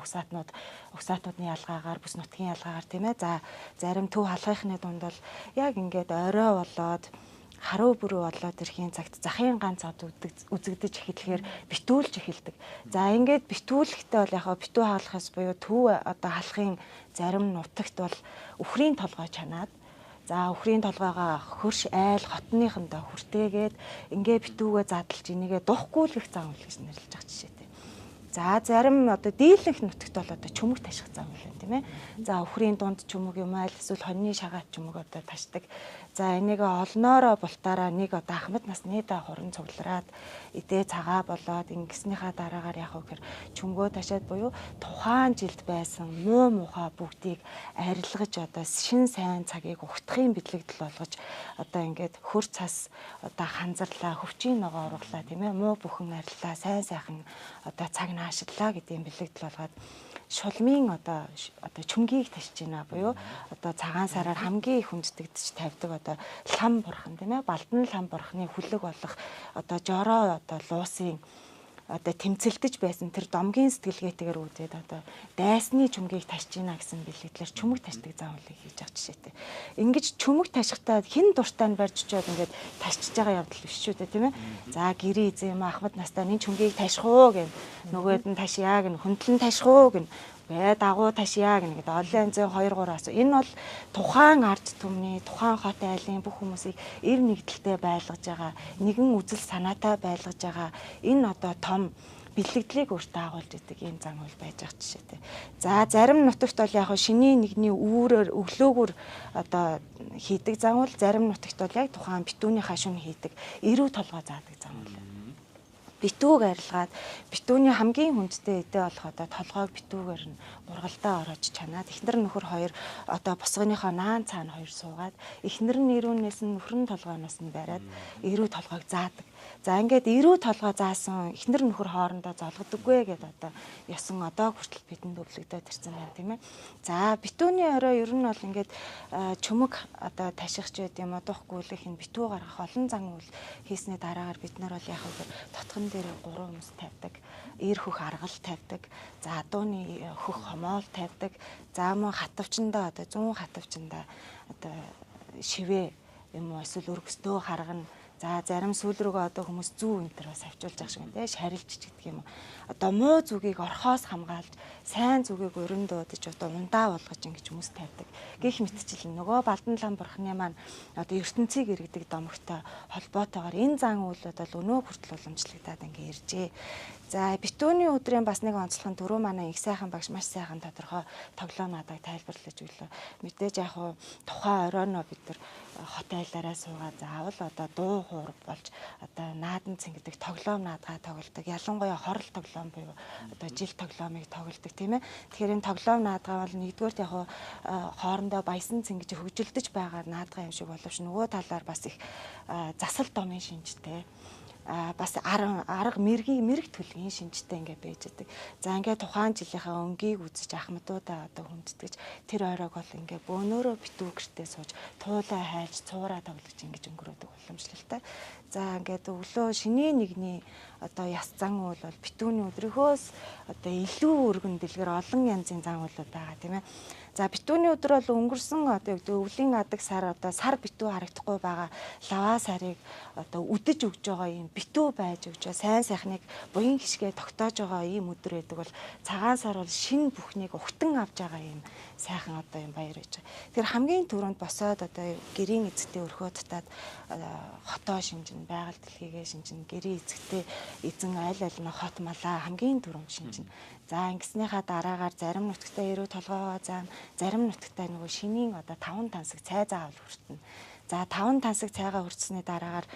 угсаатнуудын ялгаагаар, бүс нутгийн ялгаагаар тийм ээ. За зарим төв халахын дунд бол яг ингээд орой болоод харуу бүрүү болоод ирэхийн цагт захын ганц цад үзэгдэж эхлэхээр битүүлж эхэлдэг. За ингээд битүүлэхдээ бол яг битүү хаалхаас буюу төв одоо халахын зарим нутагт бол үхрийн толгой чанаад За өхрийн толгойгоо хөрш айл хотныхондоо хүртээгээд ингээ битүүгээ задлж энийгээ духгүй л их зам үйл гэж нэрлэж байгаа жишээтэй. За зарим одоо дийлэнх нутагт бол одоо чүмэг таших зам үйл тийм ээ. За өхрийн дунд чүмэг юм айл эсвэл хоньны шагаат чүмэг одоо ташдаг. За энийг олноороо бултаараа нэг одоо ахмад насны да хуран цуглараад идээ цагаа болоод ингэснийхаа дараагаар яг үхээр чүмгөө ташаад буюу тухайн жилд байсан муу мухаа бүгдийг арилгаж одоо шин сайн цагийг ухтахын бэлэгдэл болгож одоо ингээд хөр цас одоо ханзарлаа хөвчийн ногоо ургалаа тийм ээ муу бүхэн ариллаа сайн сайхан одоо цаг наашиллаа гэдгийн бэлэгдэл болгоод шулмын одоо чүмгийг ташиж байна буюу одоо цагаан сараар хамгийн их хүндэтгэж тавьдаг одоо лам бурхан тийм ээ балдан лам бурханы хүлэг болох одоо жороо одоо луусын одоо тэмцэлдэж байсан тэр домгийн сэтгэлгээтэйгээр үүдээд одоо дайсны чүмгийг ташиж гинэ гэсэн бэлгэлээр чүмэг ташдаг заавлыг хийж байгаа жишээтэй. Ингэж чүмэг ташихтаа хэн дуртай нь барьж очиод ингээд ташиж байгаа явдал биш шүү дээ тийм ээ. За гэрээ эзэн юм ахмад настаа энэ чүмгийг таших уу гэн нөгөөд нь ташьяа гэн хөндлөн таших уу гэн дагуу ташьяа гэнэ гэдэг олон янзын 2 3 асуу. Энэ бол тухайн ард түмний тухайн хот айлын бүх хүмүүсийг эр нэгдэлтэй байлгаж байгаа нэгэн үзэл санаатай байлгаж байгаа энэ одоо том бэлэгдлийг өөртөө агуулж идэг ийм зам үйл байж байгаа жишээтэй. За зарим нутагт бол яг шиний нэгний үүрээр өглөөгөр одоо хийдэг зам үйл зарим нутагт бол яг тухайн битүүний хашуун хийдэг эрүү толгой заадаг зам үйл. Битүүг арилгаад битүүний хамгийн хүндтэй эдээ болох одоо толгойг битүүгээр нь ургалдаа ороож чанаад эхнэр нөхөр хоёр одоо босгоныхоо наан цаана хоёр суугаад эхнэр нь ирүүнээс нь нөхөр нь толгойноос нь бариад эрүү толгойг заадаг. За ингээд эрүү толгой заасан эхнэр нөхөр хоорондоо золгодоггүй гэдээ одоо ясан одоо хүртэл бидэнд өвлөгдөд ирсэн байна тийм ээ. За битүүний орой ер нь бол ингээд чүмэг одоо ташихч байд юм одоохгүй л их энэ битүү гаргах олон зан үйл хийсний дараагаар бид нар бол яг хөө тотхон дээр 3 хүмүүс тавьдаг. Ир хөх аргал тавьдаг. За адууны хөх хомоол тавьдаг. За мөн хатавчандаа одоо 100 хатавчандаа одоо шивээ юм уу эсвэл өргөстөө харгана. За зарим сүүл рүүгээ одоо хүмүүс зүү энэ төр бас авчулж байгаа шиг байна те шарилж гэдэг юм уу. Одоо муу зүгийг орхоос хамгаалж сайн зүгийг өрөндөө дэж одоо ундаа болгож ингэж хүмүүс тавьдаг. Гэх мэтчил нөгөө балдан лам бурхны маань одоо ертөнцийг иргэдэг домогтой холбоотойгоор энэ зан үйлүүд бол өнөө хүртэл уламжлагдаад ингэ иржээ. За битүүний өдрийн бас нэг онцлог нь дөрөв манай их сайхан багш маш сайхан тодорхой тоглоом наадыг тайлбарлаж өглөө. Мэдээж яг хуу тухайн оройноо бид нар хот айлаараа суугаад заавал одоо дуу хуурб болж одоо наадан цэнгдэг тоглоом наадгаа тоглодог. Ялангуяа хорол тоглоом буюу одоо жил тоглоомыг тоглодог тийм ээ. Тэгэхээр энэ тоглоом наадгаа бол нэгдүгээрт яг хуу хоорондоо баясан цэнгэж хөгжилдөж байгаа наадгаа юм шиг боловч нөгөө талаар бас их засал домын шинжтэй бас арга мэрэг төлгийн шинжтэй ингээд байж байгаа. За ингээд тухайн жилийнхаа өнгийг үзэж ахмадуудаа одоо хүндэтгэж тэр ойрог бол ингээд бөөнөрөө битүү гэртээ сууж туулаа хайлж цуураа тоглож ингэж өнгөрөөдөг боломжтой. За ингээд өглөө шиний нэгний одоо яс зан үйл бол битүүний өдрийнхөөс одоо илүү өргөн дэлгэр олон янзын зан үйлүүд байгаа тийм ээ. За битүүний өдөр бол өнгөрсөн одоо өвлийн адаг сар одоо сар битүү харагдахгүй байгаа лаваа сарыг одоо үдэж өгж байгаа юм битүү байж өгч сайн сайхныг буян хишгээ тогтоож байгаа ийм өдөр байдаг бол цагаан сар бол шинэ бүхнийг ухтан авч байгаа юм сайхан одоо юм баяр байж байгаа. Тэгэхээр хамгийн түрүүнд босоод одоо гэрийн эзэгтэй өрхөө татаад хотоо шинжин байгаль дэлхийгээ шинжин гэрийн эзэгтэй эзэн аль аль нь хот малаа хамгийн түрүүнд шинжин. За ингэснийхаа дараагаар зарим нутагтаа эрүү толгоогоо заана, зарим нутагтаа нөгөө шинийн одоо 5 тансаг цай заавал хүртэнэ. За 5 тансаг цайгаа хүртсэний дараагаар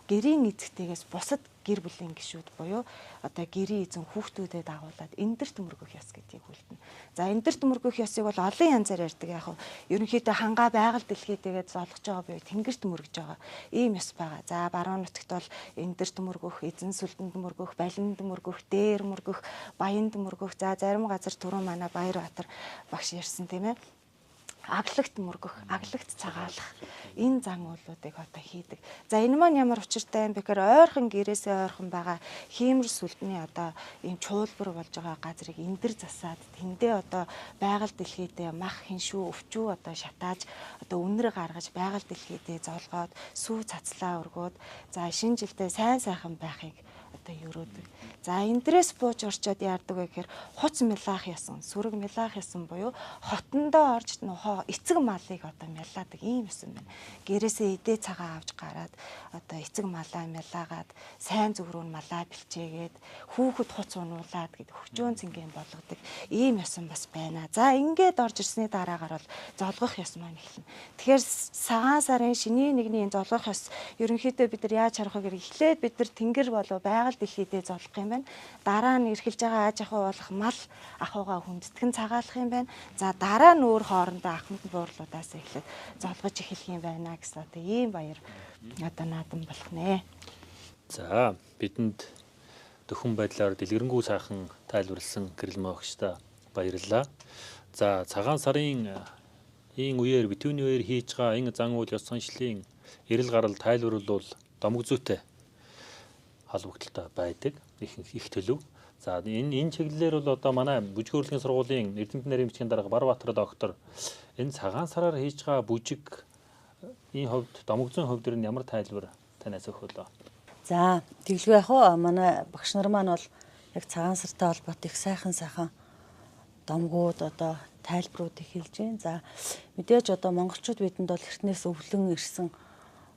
гэрийн эзэгтэйгээс бусад гэр бүлийн гишүүд буюу одоо гэрийн эзэн хүүхдүүдэд агуулад эндэрт мөргөх ёс гэдгийг үлдэнэ. За эндэрт мөргөх ёсыг бол олон янзаар ярьдаг яг хөө ерөнхийдөө хангаа байгаль дэлхийдээгээд золгож байгаа буюу тэнгэрт мөргөж байгаа ийм ёс байгаа. За баруун нутагт бол эндэрт мөргөх, эзэн сүлдэнд мөргөх, балинд мөргөх, дээр мөргөх, баянд мөргөх. За зарим газар түрүүн манай Баярбаатар багш ярьсан тийм ээ. Аглагт мөргөх, аглагт цагаалах энэ зан үйлүүдийг одоо хийдэг. За энэ маань ямар учиртай юм бэ гэхээр ойрхон гэрээсээ ойрхон байгаа хиймэр сүлдний одоо ийм чуулбар болж байгаа газрыг эндэр засаад тэндээ одоо байгаль дэлхийдээ мах хиншүү өвчүү одоо шатааж одоо үнэр гаргаж байгаль дэлхийдээ золгоод сүү цацлаа өргөөд за шинэ жилдээ сайн сайхан байхыг одоо ерөөдөг. За эндрээс бууж орчоод яардаг вэ гэхээр хуц мялаах ясан, сүрэг мялаах ясан буюу хотондоо орж нөхөө эцэг малыг одоо мялаадаг ийм юм байна. Гэрээсээ идээ цагаан авч гараад одоо эцэг малаа мялаагаад сайн зүг рүү малаа бэлчээгээд хүүхэд хуц унуулад гэдэг хөвчөөн цэнгийн болгодог ийм ясан бас байна. За ингээд орж ирсний дараагаар бол золгох яс маань эхэлнэ. Тэгэхээр цагаан сарын шинийн нэгний золгох яс ерөнхийдөө бид нар яаж харах вэ гэхээр эхлээд бид нар тэнгэр болов байгаль дэлхийдээ золгох юм байна. Дараа нь эрхэлж байгаа аж ахуй болох мал ахуйгаа хүндэтгэн цагаалах юм байна. За дараа нь өөр хоорондоо ахмад буурлуудаас эхлээд золгож эхэлх юм байна гэсэн одоо ийм баяр одоо наадам болох нэ. За бидэнд дөхөн байдлаар дэлгэрэнгүй сайхан тайлбарлсан Гэрэл Могчтой баярлалаа. За цагаан сарын ийм үеэр битүүний үеэр хийж байгаа энэ зан үйл ёс заншлын эрэл гарал тайлбарлал бол домог зүйтэй холбогдолтой байдаг их төлөв. За энэ чиглэлээр бол одоо манай бүжиг урлагийн сургуулийн Эрдэнэт нарийн бичгийн дарга Барбаатар доктор энэ цагаан сараар хийж байгаа бүжиг энэ хувьд домог зүйн хувьд нь ямар тайлбар танаас өгөхөө. За тэглгүй яг уу манай багш нар маань бол яг цагаан сартай холбоотой их сайхан домгууд одоо тайлбарууд их хэлж байна. За мэдээж одоо монголчууд бидэнд бол эртнээс өвлөн ирсэн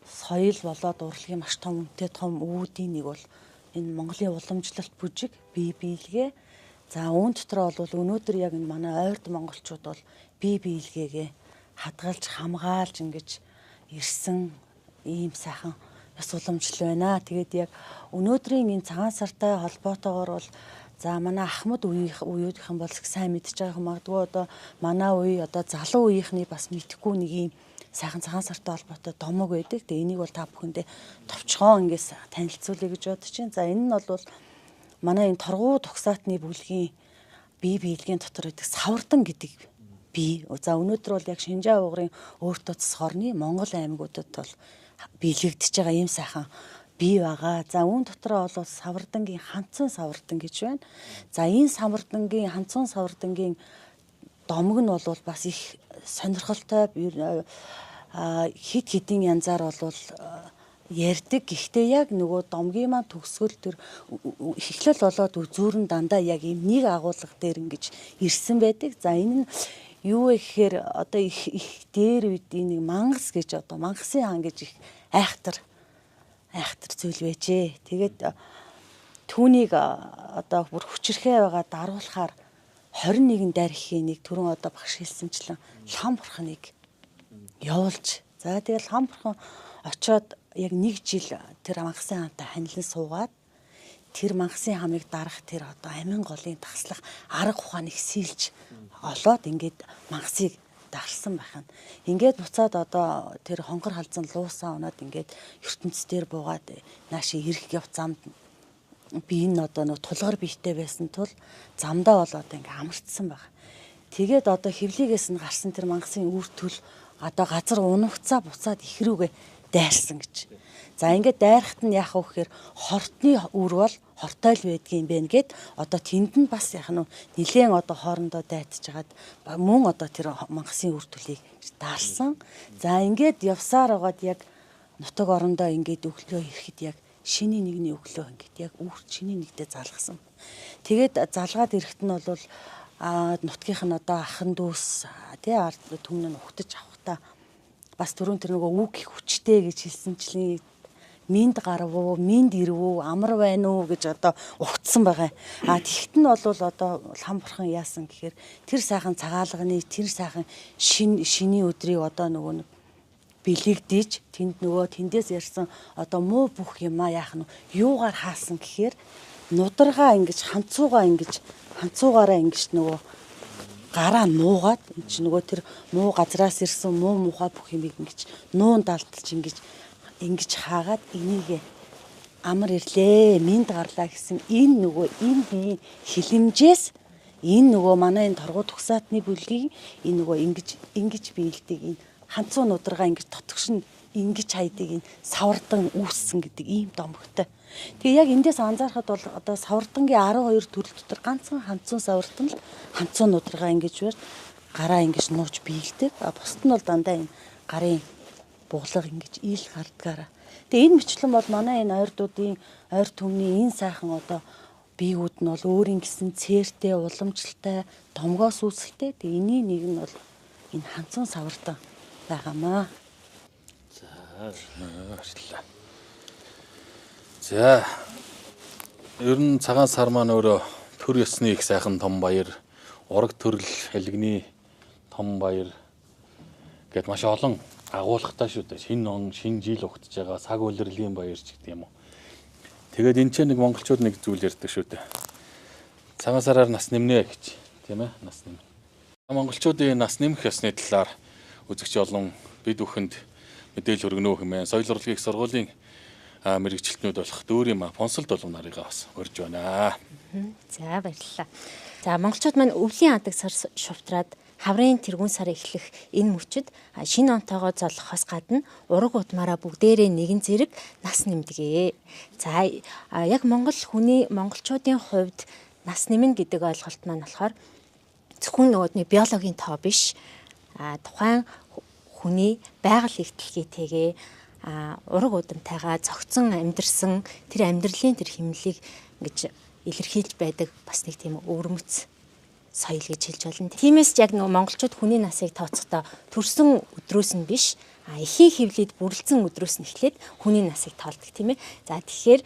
соёл болоод урлагийн маш том үнэтэй том үүдийн нэг бол энэ Монголын уламжлалт бүжиг бие биелгээ. За үүн дотор бол өнөөдөр яг энэ манай ойрд монголчууд бол бие биелгээгээ хадгалж хамгаалж ингэж ирсэн ийм сайхан бас уламжлал байна. Тэгээд яг өнөөдрийн энэ цагаан сартай холбоотойгоор бол за манай ахмад үеийнхэн бол сайн мэдж байгаа юм магадгүй одоо манай үе одоо залуу үеийнхний бас мэдхгүй нэг юм сайхан цагаан сартай холбоотой домог байдаг. Тэгээ энийг бол та бүхэндээ товчхон ингээс танилцуулъя гэж бодож байна. За энэ нь бол манай энэ торгуу тугсаатны бүлгийн бие биелгийн дотор байдаг савардан гэдэг бие. За өнөөдөр бол яг Шинжаа уугарын өөртөө цэс хорны Монгол аймагуудад бол биелэгдэж байгаа ийм сайхан бие байгаа. За үүн дотроо бол савардангийн ханцан савардан гэж байна. За энэ савардангийн ханцан савардангийн домог нь бол бас их сонирхолтой хит хитийн янзаар бол ярьдаг. Гэхдээ яг нөгөө домгийн маань төгсгөл төр эхлэл болоод үзүүрэн дандаа яг ийм нэг агуулга дээр ингэж ирсэн байдаг. За энэ нь юу вэ гэхээр одоо их дээр үед нэг мангас гэж одоо мангасын хаан гэж их айхтар зүйл байжээ. Тэгээд түүнийг одоо бүр хүчрэхээ байгаа даруулахаар 21 дархийн нэг түрүүн одоо багш хэлсэнчлэн лам бурхныг явуулж. За тэгэл лам бурхан очоод яг 1 жил тэр мангасын хаантай ханилан суугаад тэр мангасын хамыг дарах тэр одоо амин голын таслах арга ухааныг сэлж олоод ингээд мангасыг дарсан байх нь. Ингээд буцаад одоо тэр хонгор халзан луусаа унаад ингээд ертөнцийн дээр буугаад нааши ирэх яв замд би энэ одоо нэг тулгар биетэй байсан тул замдаа бол одоо ингээд амарцсан баг. Тэгээд одоо хевлигээс нь гарсан тэр мангасын үр төл одоо газар унагцаа буцаад их рүүгээ дайрсан гэж. За ингээд дайрахт нь яах вэ гэхээр хортны үр бол хортой л байдгийн бэ гэд одоо тэнд нь бас яах нь нилээн одоо хоорондоо дайтчихад мөн одоо тэр мангасын үр төлийг даалсан. За ингээд явсаар байгаад яг нутаг орондоо ингээд өглөө ирэхэд яг шинийн нэгний өглөө ингээд яг үрт шинийн нэгдээ залгасан. Тэгээд залгаад ирэхэд нь бол нутгийнх нь одоо ахан дүүс тий ард түмэн нь ухтаж авахта бас түрүүн тэр нөгөө үг их хүчтэй гэж хэлсэнчлэн минд гарвуу, минд ирвүү, амар байна уу гэж одоо угтсан байгаа. Тэгт нь бол одоо лам бурхан яасан гэхээр тэр сайхан цагаалганы тэр сайхан шиний өдрийг одоо нөгөө бэлэгдэж тэнд нөгөө тэндээс ярьсан одоо муу бүх юм яах нь юугаар хаасан гэхээр нударгаа ингэж ханцуугаараа ингэж нөгөө гараа нуугаад нөгөө тэр муу газраас ирсэн муу мухаа бүх юмыг ингэж нуун далталж ингэж хаагаад энийг амар ирлээ минд гарлаа гэсэн энэ бие хилэмжээс энэ нөгөө манай энэ торгуу тугсаатны бүлгийн энэ нөгөө ингэж биелдэг энэ ханцуу нударгаа ингэж тотгошин ингэж хайдаг энэ савардан үүссэн гэдэг ийм домогтой. Тэгээ яг эндээс анзаархад бол одоо савардангийн 12 төрөл дотор ганцхан ханцуу савардан л ханцуу нударгаа ингэж гараа ингэж нууж биелдэг. Бусд нь бол дандаа энэ гарын буглаг ингэж ил гардгаараа. Тэгээ энэ мөчлөн бол манай энэ ойрдуудын ойр түмний энэ сайхан одоо биегүүд нь бол өөрийн гэсэн цээртэй, уламжлалтай, томгоос үүсэхтэй. Тэгээ энэний нэг нь бол энэ ханцан савартан байгаамаа. Баярлалаа. За. Ер нь цагаан сар маань өөрөө төр ёсны их сайхан том баяр, ураг төрөл хэлгний том баяр гэд маш олон агуулгатай шүү дээ. Шинэ он, шинэ жил өгтөж байгаа цаг улирлын баяр ч гэдэг юм уу. Тэгээд энэ ч нэг монголчууд нэг зүйл ярьдаг шүү дээ. Цагаан сараар нас нэмнэ гэж, тийм ээ? Нас нэмнэ. Монголчуудын нас нэмэх ёсны талаар үзэгч олон бид бүхэнд мэдээлэл өргөнөө хэмээн соёл урлагийн их сургуулийн мэрэгчлэтнүүд болох Дүүрийн Понсолд болон нарыгаа бас урьж байна. За баярлалаа. За монголчууд маань өвлийн адаг сар шувтраад хаврын тэргүүн сар эхлэх энэ мөчид шинэ онтойгоо золлохоос гадна ураг удмаараа бүгдээрээ нэгэн зэрэг нас нэмдэгэ. За яг монголчуудын хувьд нас нэмнэ гэдэг ойлголт маань болохоор зөвхөн нөгөөдний биологийн тоо биш. Тухайн хүний байгаль ихтэлхийтэйгээ ураг удамтайгаа цогцсон амьдрсан тэр амьдралын тэр хэмнэлийг ингэж илэрхийлж байдаг бас нэг тийм өвөрмөц соёл гэж хэлж болно. Тиймээс яг нөгөө монголчууд хүний насыг тооцохдоо төрсөн өдрөөс нь биш эхийн хөвлөд бүрлдсэн өдрөөс нь эхлээд хүний насыг тоолдог тийм ээ. За тэгэхээр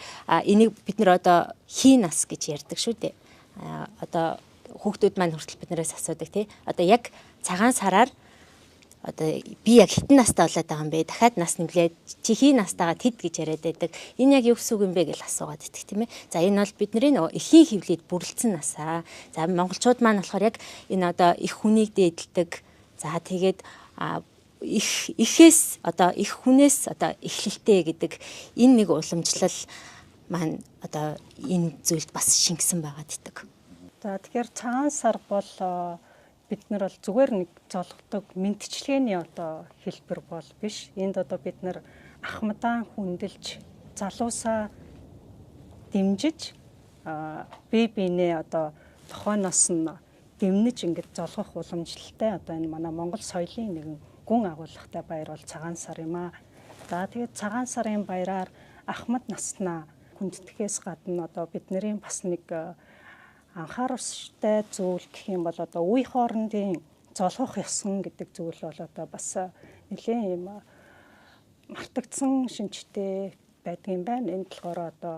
энийг бид нар одоо хий нас гэж ярьдаг шүү дээ. Одоо хүүхдүүд маань хүртэл биднээс асуудаг тий. Одоо яг цагаан сараар одоо би яг хитэн настай болоод байгаа юм бэ? Дахиад нас нэмлээ. Чи хий настайгаа тэд гэж яриад байдаг. Энэ яг юу гэсэн үг юм бэ гэж асуугаад байдаг тийм ээ. За энэ бол бидний нөгөө эхийн хөвлөд бүрлдсэн насаа. За монголчууд маань болохоор яг энэ одоо их хүнийг дээдэлдэг. За тэгээд ихээс одоо их хүнээс одоо эхлэлтэй гэдэг энэ нэг уламжлал маань одоо энэ зүйлд бас шингэсэн байгаад идэг. За тэгэхээр цагаан сар бол бид нар бол зүгээр нэг золгодог мэдчилгээний одоо хэлбэр бол биш. Энд одоо бид нар ахмадаан хүндэлж залуусаа дэмжиж бие биенээ одоо тохооноос нь дэмнэж ингэж золгох уламжлалтай одоо энэ манай Монгол соёлын нэгэн гүн агуулгатай баяр бол цагаан сар юм аа. За тэгээд цагаан сарын баяраар ахмад наснаа хүндэтгэхээс гадна одоо бидний бас нэг анхааруулжтай зүйл гэх юм бол одоо үе хоорондын золгох ёсон гэдэг зүйл бол одоо бас нэлээд юм мартагдсан шинжтэй байдгийн байна. Энэ болохоор одоо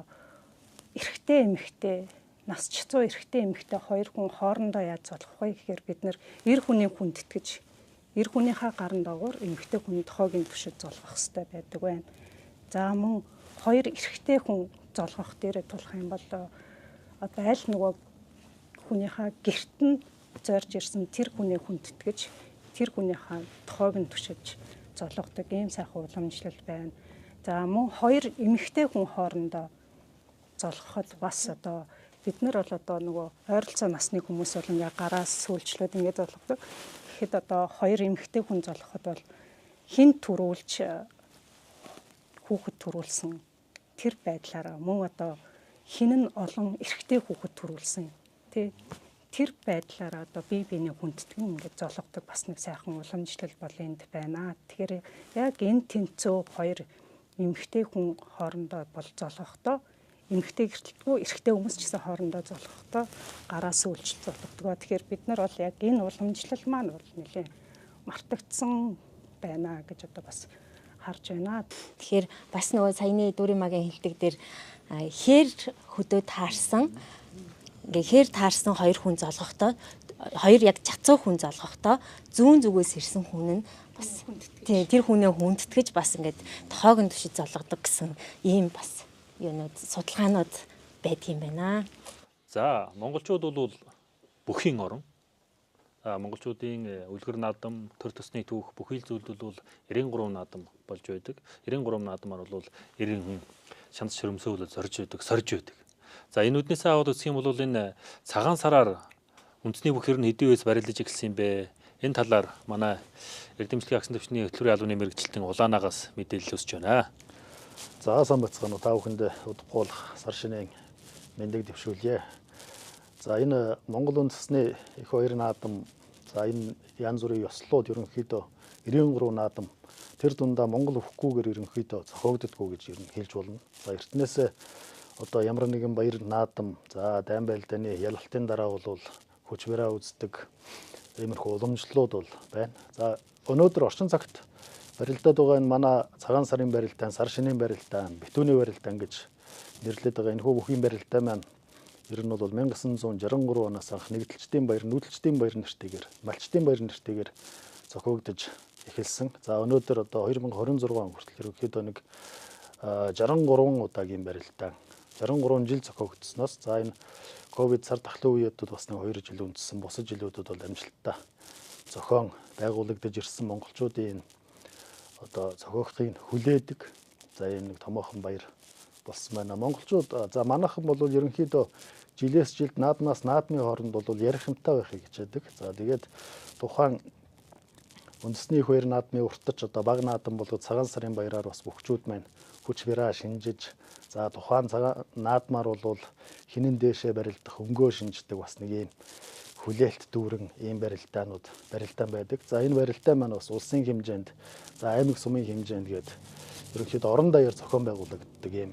эрэгтэй эмэгтэй насчцуу эрэгтэй эмэгтэй хоёр хүн хоорондоо яаж золгох вэ гэхээр бид нэр эр хүний хүндэтгэж эр хүнийхээ гарын дагуур эмэгтэй хүний тохоогийн түвшид золгох хэрэгтэй байдаг байна. За мөн хоёр эрэгтэй хүн золгох дээрээ тулах юм бол одоо аль нөгөө хүнийхээ гэрт нь зорж ирсэн тэр хүнийг хүндэтгэж тэр хүнийхээ тохоог нь түшиж золгодог ийм сайхан уламжлал байна. За мөн хоёр эмэгтэй хүн хоорондоо золгоход бас одоо бид нар бол одоо нөгөө ойролцоо насны хүмүүс бол ингээ гараас сүүлжлээд ингээ золгодог. Тэгэхэд одоо хоёр эмэгтэй хүн золгоход бол хин төрүүлж хүүхэд төрүүлсэн тэр байдлаараа мөн одоо хин нь олон эрэгтэй хүүхэд төрүүлсэн тэр байдлаараа одоо бие биенээ хүндтгэн ингээд золгодог бас нэг сайхан уламжлал бол энд байна. Тэгэхээр яг энэ тэнцүү хоёр эмэгтэй хүн хоорондоо бол золгохдоо эмэгтэй гэртэлтгүй эрэгтэй хүмүүс ч гэсэн хоорондоо золгохдоо гараас үйлчлэл золгодог. Тэгэхээр бид нар бол яг энэ уламжлал маань бол нэлээд мартагдсан байна гэж одоо бас харж байна. Тэгэхээр бас нөгөө саяны Дүүрийн магийн хэлдэг дээр хээр хөдөө таарсан хээр таарсан хоёр хүн золгохдоо хоёр яг чацуу хүн золгохдоо зүүн зүгээс ирсэн хүн нь бас тэр хүнээ хүндэтгэж бас ингээд тохоог нь түшиж золгодог гэсэн ийм бас юунууд судалгаанууд байдгийм байна. За монголчууд бол бүхийн орон. Монголчуудын үлгэр наадам, төр төсний түүх бүхий л зүйлд бол 93 наадам болж байдаг. 93 наадамаар бол 90 хүн шанц шөрөмсөөлө сорж байдаг. За энэ үднээс аваад үзэх юм бол энэ цагаан сараар үндэсний бүх ер нь хэдийн үеэс барилдаж эхэлсэн юм бэ? Энэ талаар манай эрдэмчлэгийн агсан төвчний хөтөлбөрийн албаны мэрэгчлэлтэн улаанаагаас мэдээлэл өсөж байна. За сайн бацгаана уу та бүхэнд удахгүй сар шинийн мэндийг дэвшүүлье. За энэ Монгол үндэсний их хоёр наадам за энэ янз бүрийн ёслолууд ерөнхийдөө 93 наадам тэр дундаа Монгол өвөхгүйгээр ерөнхийдөө зохиогддоггүй гэж ер нь хэлж болно. За эртнээсээ одоо ямар нэгэн баяр наадам, за дайн байлдааны ялалтын дараа бол хүч бариа үздэг иймэрхүү уламжлалууд бол байна. За өнөөдөр орчин цагт барилдаад байгаа энэ манай цагаан сарын барилдаан, сар шинийн барилдаан, битүүний барилдаан гэж нэрлэдэг байгаа энэ бүхийн барилдаан маань ер нь бол 1963 оноос анх нэгдэлчдийн баяр, нүүдэлчдийн баяр нэртэйгээр, малчдын баяр нэртэйгээр зохиогдож эхэлсэн. За өнөөдөр одоо 2026 он хүртэл ерөнхийдөө нэг 63 удаагийн барилдаан, 63 жил зохиогдсоноос за энэ ковид цар тахлын үеэдүүд бас нэг 2 жил үндсэн, бусад жилүүдэд бол амжилттай зохион байгуулагдаж ирсэн монголчуудын одоо зохиогдохыг хүлээдэг. За энэ нэг томоохон баяр болсон байна. Монголчууд за манайхан бол ерөнхийдөө жилээс жилд наадмаас наадмын хооронд бол ярихмтай байхыг хичээдэг. За тэгээд тухайн үндэсний их баяр наадмын уртаж одоо баг наадам болоод цагаан сарын баяраар бас бүхчүүд маань хүч бариа шинжиж за тухайн цагаан наадмаар бол хинэн дээшээ барилдах өнгөө шинждэг бас нэг юм хүлээлт дүүрэн ийм барилдаан байдаг. За энэ барилдаан маань бас улсын хэмжээнд за аймаг сумын хэмжээнд гээд ерөнхийдөө орон даяар зохион байгуулагддаг ийм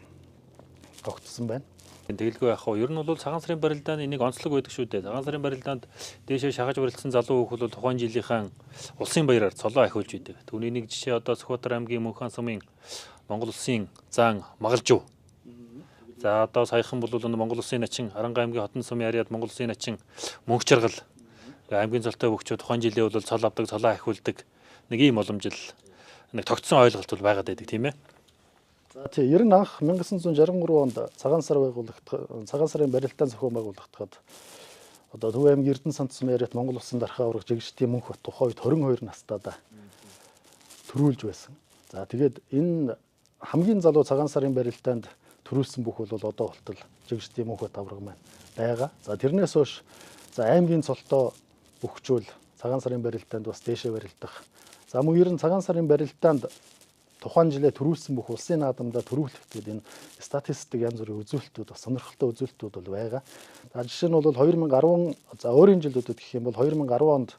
тогтсон байна. Тэгэлгүй яг хаа ер нь бол цагаан сарын барилдааны нэг онцлог байдаг шүү дээ. Цагаан сарын барилдаанд дээшээ шахаж барилдсан залуу хүүхэд бол тухайн жилийнхэн улсын баяраар цолоо ахиулж идэг. Түүний нэг жишээ одоо Сүхбаатар аймгийн Мөнхан сумын Монгол улсын зан Магалжуу. За одоо саяхан бол Монгол улсын начин Аранга аймгийн Хотон сумын Ариад Монгол улсын начин Мөнх Жаргал аймгийн цолтой хөгчөө тухайн жилээ бол цол авдаг, цолоо ахиулдаг нэг ийм уламжил нэг тогтсон ойлголт бол байгаад байдаг тийм ээ. За тий ер нь анх 1963 онд цагаан сарын барилдаан зохион байгуулагдахад одоо Төв аймгийн Эрдэнэ санд сумын Яриад Монгол улсын дархаа ураг жигшдийн Мөнх бат тухайд 22 настайдаа төрүүлж байсан. За тэгээд энэ хамгийн залуу цагаан сарын барилдаанд төрүүлсэн бүх бол одоо болтол жигшдийн Мөнх бат авраг маань байгаа. За тэрнээс хойш за аймгийн цолтоо бүхчүүл цагаан сарын барилдаанд бас дээшээ барилдах. За мөн ер нь цагаан сарын барилдаанд тухайн жилээ төрүүлсэн бүх улсын наадамдаа төрүүлэхдээ энэ статистик янз бүрийн үзүүлэлтүүд бас сонирхолтой үзүүлэлтүүд бол байгаа. За жишээ нь бол 2010 за өөрийн жилүүдэд гэх юм бол 2010 онд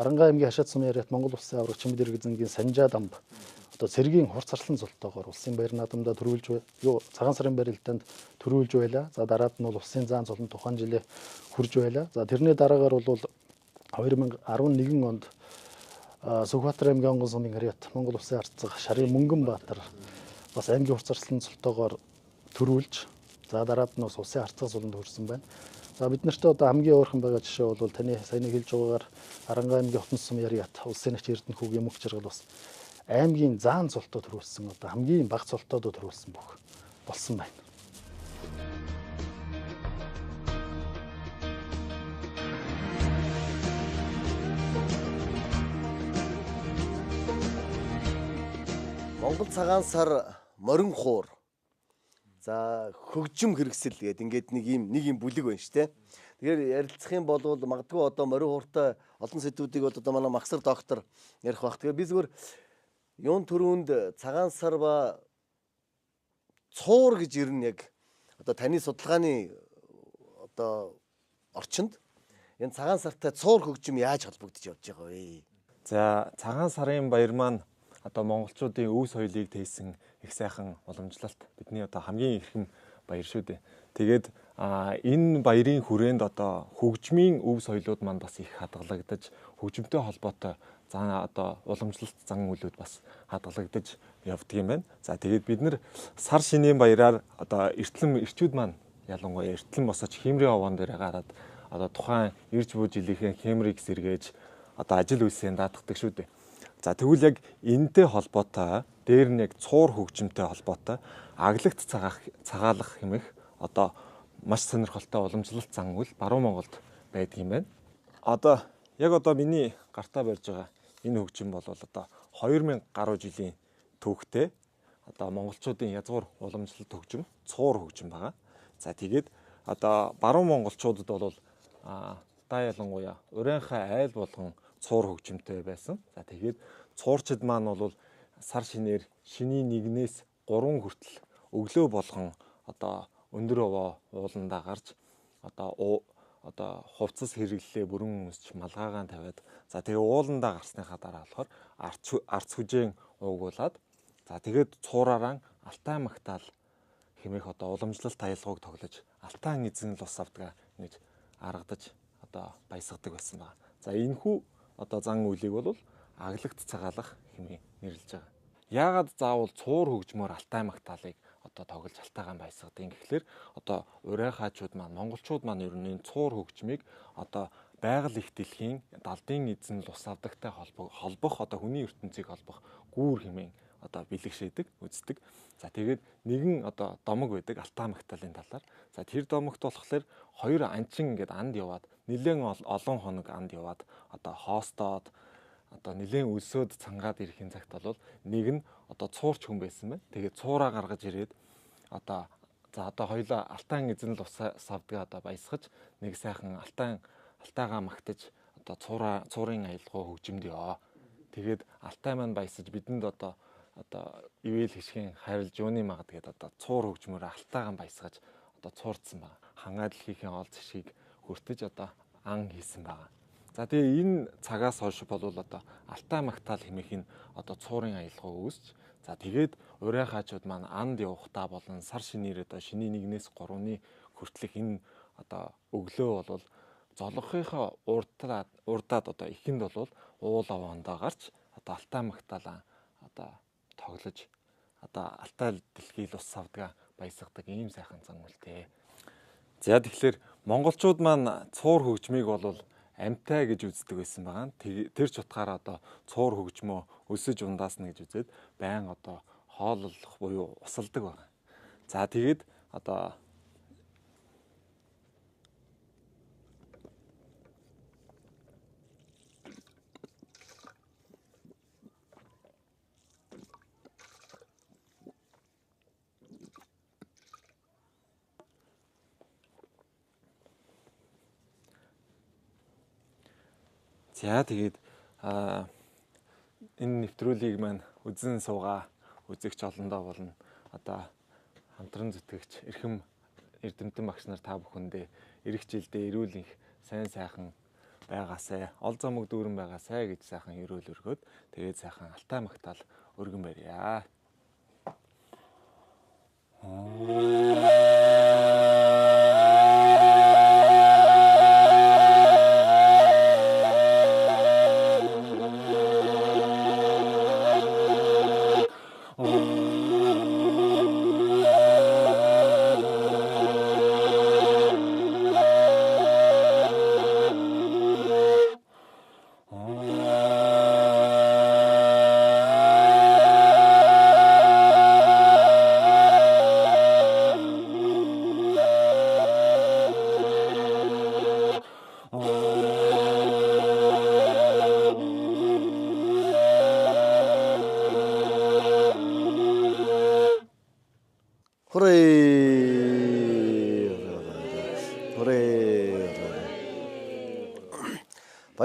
Аранга аймгийн Хашаад сумын Яриад Монгол улсын авраг Чимэд Иргэзэнгийн Санжаа дамб одоо цэргийн хур царслан золтоогоор улсын баяр наадамдаа төрүүлж цагаан сарын барилдаанд төрүүлж байла. За дараад нь бол улсын заан цолон тухайн жилээ хүрж байла. За тэрний дараагаар бол 2011 онд Сүхбаатар аймгийн Онгон сумын Яриад Монгол улсын арцаг Шарын Мөнгөнбаатар бас аймгийн хур царслан цолтоогоор төрүүлж за дараад нь бас улсын арцаг суланд хүрсэн байна. За бид нарт одоо хамгийн ойрхон байгаа жишээ бол таны саяны хэлж байгаагаар Аранга аймгийн Хотон сумын Яриад улсын нач Эрдэнэхүүгийн Мөнх Жаргал бас аймгийн заан цолтоо төрүүлсэн одоо хамгийн бага цолтоодоо төрүүлсэн бүх болсон байна. Монгол цагаан сар морин хуур. За хөгжим хэрэгсэл гэдэг ингээд нэг юм бүлэг байна шүү дээ. Тэгэхээр ярилцах юм бол магадгүй одоо морин хууртай олон сэдвүүдийг бол одоо манай Магсар доктор ярих бах. Тэгэхээр би зүгээр юун төрөнд цагаан сар ба цуур гэж ирнэ яг одоо таны судалгааны одоо орчинд энэ цагаан сартай цуур хөгжим яаж холбогдож явж байгаа вэ? За цагаан сарын баяр маань одоо монголчуудын өв соёлыг тээсэн их сайхан уламжлалт бидний одоо хамгийн эрхэм баяр шүү дээ. Тэгээд энэ баярын хүрээнд одоо хөгжмийн өв соёлууд маань бас их хадгалагдаж хөгжмөнтэй холбоотой одоо уламжлалт зан үйлүүд бас хадгалагдаж явдаг юм байна. За тэгээд бид нар сар шинийн баяраар одоо эрчүүд маань ялангуяа эртлэн босож Химрийн овоон дээр гараад одоо тухайн ирж буй жилийнхээ Химрийг сэргээж одоо ажил үйлсээ даатгадаг шүү дээ. За тэгвэл яг энэтэй холбоотой дээр нь яг цуур хөгжимтэй холбоотой аглагт цагаалах хэмэх одоо маш сонирхолтой уламжлалт зан үйл баруун Монголд байдаг юм байна. Одоо миний гартаа барьж байгаа энэ хөгжим бол одоо 2000 гаруй жилийн түүхтэй одоо монголчуудын язгуур уламжлалт хөгжим цуур хөгжим байгаа. За тэгээд одоо баруун монголчуудад бол та ялангуяа урайхай айл болгон цуур хөгжимтэй байсан. За тэгээд цуурчид маань бол сар шинээр шинийн 1-ээс 3 хүртэл өглөө болгон одоо өндөр овоо ууландаа гарч одоо хувцас хэрэглэлээ бүрэн өмсч малгаагаан тавиад за тэгээ ууландаа гарсныхаа дараа болохоор арц хүжээн уугуулад за тэгээд цуураараа Алтай Магтаал хэмээх одоо уламжлалт аялгауг тоглож Алтан эзэн л ус авдаг гэж аргадаж одоо баясгадаг байсан байна. За энэхүү одоо зан үйлийг бол аглагт цагаалах хэмээн нэрлэж байгаа. Яагаад заавал цуур хөгжмөөр Алтай Магтаалыг одоо тоглож Алтайгаан баясгадаг юм гэхэлэр одоо урай хаачууд маань монголчууд маань ер нь цуур хөгжмийг одоо байгаль их дэлхийн далдын эзэн л ус авдагтай холбох одоо хүний ертөнцийг холбох гүүр хэмээн одоо бэлэгшээдэг, үздэг. За тэгээд нэгэн одоо домог байдаг Алтай Магтаалын талаар. За тэр домогт болохоор 2 анчин ингээд анд яваад нэлээд олон хоног анд яваад одоо хоостоод одоо нэлээд өлсөөд цангаад ирэхин цагт бол нэг нь одоо цуурч хүн байсан байна. Тэгээд цуураа гаргаж ирээд одоо за одоо хоёлаа Алтан эзэн л ус авдаг одоо баясгаж нэг сайхан Алтайгаа магтаж одоо цуурын аялгау хөгжимдөө. Тэгээд Алтай маань баясаж бидэнд одоо ивэл хишгийн харилж юуны магад гэдэг одоо цуур хөгжмөөр Алтайгаан баясгаж одоо цуурдсан байна. Хангаад дэлхийн олз хишгийг хүртэж одоо ан хийсэн байна. За тэгээ энэ цагаас хойш бол одоо Алтай Магтаал хэмээх энэ одоо цуурын аялгау үүсч за тэгээд урай хаачууд маань анд явахдаа болон сар шинээр одоо шиний 1-ээс 3-ны хүртэлх энэ одоо өглөө бол золгохынхоо урдаад одоо ихэнд бол уул аваандаа гарч одоо Алтай Магтаалаа одоо тоглож одоо Алтай дэлхий л ус авдаг баясгадаг ийм сайхан зан үйлтэй. За тэгэхээр монголчууд маань цуур хөгжмийг бол амьтай гэж үздэг байсан байгаа. Тэр ч утгаараа одоо цуур хөгжмөө өсөж ундаасна гэж үзээд байн одоо хооллох буюу усалдаг байна. За тэгээд одоо за тэгээд энэ нэвтрүүлгийг маань үзэн суугаа үзэгч олондоо болно. Одоо хамтран зүтгэгч эрхэм эрдэмтэн багш нар та бүхэндээ эх жилдээ эрүүл их сайн сайхан байгаасай, ол зомог дүүрэн байгаасай гэж сайхан өрөөл өргөөд тэгээд сайхан Алтай Магтаал өргөн барья.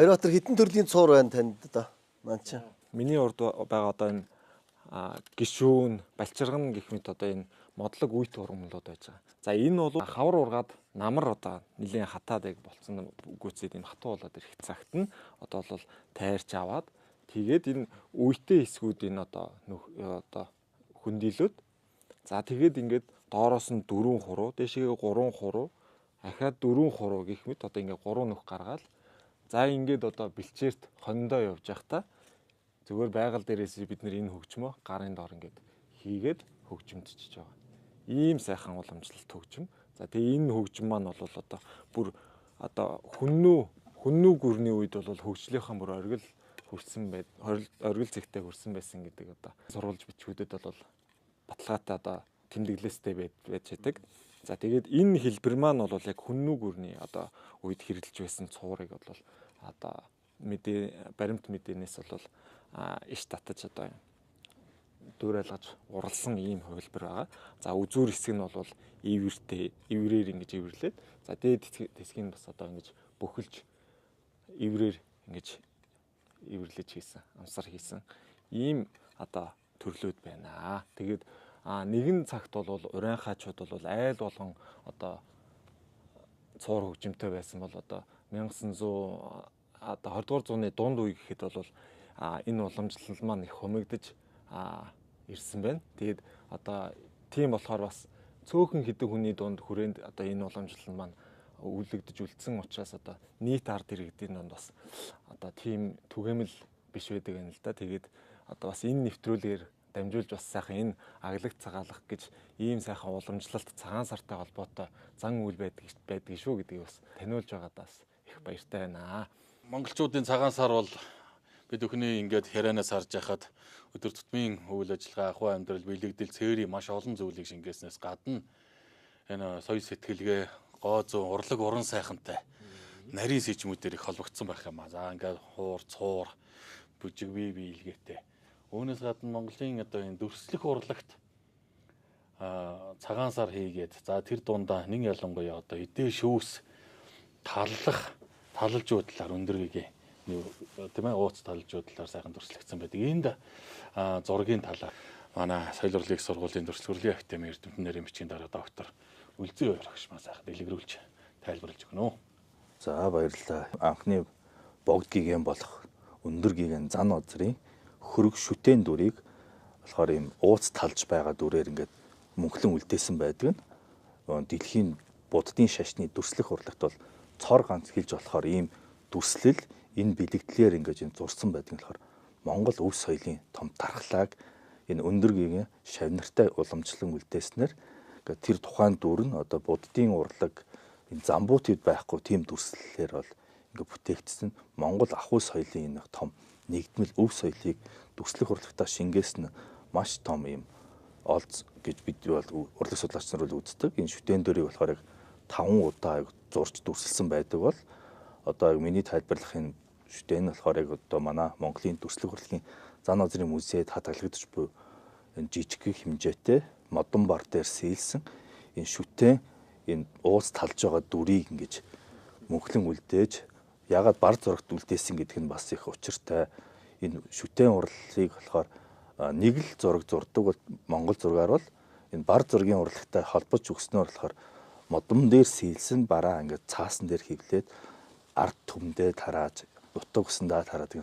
Баярбаатар хэдэн төрлийн цуур байна танд да? Манча. Миний урд байгаа одоо энэ гишүүн, балчирган гэх мэт одоо энэ модлог үйт ургамлууд байж байгаа. За энэ бол хавар ургаад намар одоо нэлийн хатаад яг болцсон гүцээд энэ хатуу болоод ирэх цагт нь одоо бол тайрч аваад тэгээд энэ үйтэй хэсгүүд энэ одоо хөндөлөөд за тэгээд ингээд доороос нь 4 хуруу, дээшээ 3 хуруу, ахаад 4 хуруу гэх мэт одоо ингээд 3 нөх гаргаад за ингээд одоо бэлчээрт хондоо явж байхдаа зүгээр байгаль дээрээс бид нэр энэ хөгжмөө гарын доор ингээд хийгээд хөгжимдчихэж байгаа. Ийм сайхан уламжлалт хөгжим. За тэгээ энэ хөгжим маань бол одоо бүр одоо хүннүү гүрний үед бол хөгжлийнхаа бүр оргил зэгтэй хүрсэн байсан гэдэг одоо сурвалж бичгүүдэд бол баталгаатай одоо тэмдэглэстэй байж байдаг. За тэгээд энэ хэлбэр маань бол яг хүннүү гүрний одоо үед хэрэглэж байсан цуурыг бол одоо баримт мэдээнээс бол иш татаж одоо дүүрэлгэж уралсан ийм хувилбар байгаа. За үзүүр хэсэг нь бол иврээр ингэж ивэрлээд за дээд хэсгийг бас одоо ингэж бөхөлж иврээр ингэж ивэрлэж хийсэн, амсар хийсэн ийм одоо төрлөөд байна. Тэгээд нэгэн цагт бол уран хаачууд бол айл болгон одоо цуур хөгжимтэй байсан бол одоо 1900 одоо 20 дугаар зууны дунд үе гэхэд бол энэ уламжлал маань их хумигдаж ирсэн байна. Тэгээд одоо тийм болохоор бас цөөхөн хэдэн хүний дунд хүрээнд одоо энэ уламжлал маань үйлэгдэж үлдсэн учраас одоо нийт ард иргэдийн донд бас одоо тийм түгээмэл биш байдаг юм л да. Тэгээд одоо бас энэ нэвтрүүлгээр дамжуулж бас сайхан энэ аглагт цагаалах гэж ийм сайхан уламжлалт цагаан сартай холбоотой зан үйл байдаг шүү гэдгийг бас таниулж байгаадаас их баяртай байна. Монголчуудын цагаан сар бол бид бүхний ингээд хяраанаас харж яхад өдөр тутмын үйл ажиллагаа, ахуй амьдрал, бэлэгдэл, цэврийн маш олон зүйлийг шингээснээс гадна энэ соёл сэтгэлгээ, гоо зүүн, урлаг уран сайхантай нарийн сэжмүүдээр их холбогдсон байх юм аа. За ингээд хуур, цуур, бүжиг, бие биелгээтэй. Үүнээс гадна Монголын одоо энэ дүрслэх урлагт цагаан сар хийгээд за тэр дундаа нэг ялангуяа одоо эдээ шүүс талалжуудлаар өндөргийг тийм ээ ууц талалжуудлаар сайхан дүрслэгдсэн байдаг. Энд зургийн талаар манай соёл урлагийн сургуулийн дүрслэглэлийн академи эрдэмтэн нарийн бичгийн дараа доктор Үлзий Баярагш маань сайхан дэлгэрүүлж тайлбарлаж өгнө. За баярлалаа. Анхны богд гигэн болох өндөр гигэн зан озрын хөрөг шүтэн дүрийг болохоор ийм ууц талж байгаа дүрээр ингээд мөнхлөн үлдээсэн байдаг нь дэлхийн буддын шашны дүрслэх урлагт бол цор ганц хэлж болохоор ийм дүрслэл энэ бэлэгдлэр ингээд энэ зурсан байдаг нь болохоор Монгол өв соёлын том дархлааг энэ өндөр гигэн шавнартай уламжлан үлдээснээр ингээд тэр тухайн дүр нь одоо буддын урлаг энэ замбуутид байхгүй тийм дүрслэлээр бол ингээд бүтээгдсэн Монгол ахуй соёлын энэ том нэгдмэл өв соёлыг дүрслэх урлагтаа шингээсэн маш том юм олз гэж бид бол урлаг судлаач нар бол үздэг. Энэ шүтэн дөрийг болохоор 5 удаа зурж дүрсэлсэн байдаг бол одоо миний тайлбарлахын шүтэн нь болохоор одоо манай Монголын дүрслэх урлагийн зан озрын музейд хадгалагдаж буй энэ жижиг хэмжээтэй модон бар дээр сэлсэн энэ шүтэн энэ ууц талж байгаа дүрийг ингэж мөнхлөн үлдээж ягаад бар зурагт үлдээсэн гэдэг нь бас их учиртай. Энэ шүтэн урлагийг болохоор нэг л зураг зурдаг бол Монгол зургаар бол энэ бар зургийн урлагтай холбож өгснөөр болохоор модон дээр сэлсэн бараа ингээд цаасан дээр хөвлээд ард түмдээ тарааж утга усандаа тараад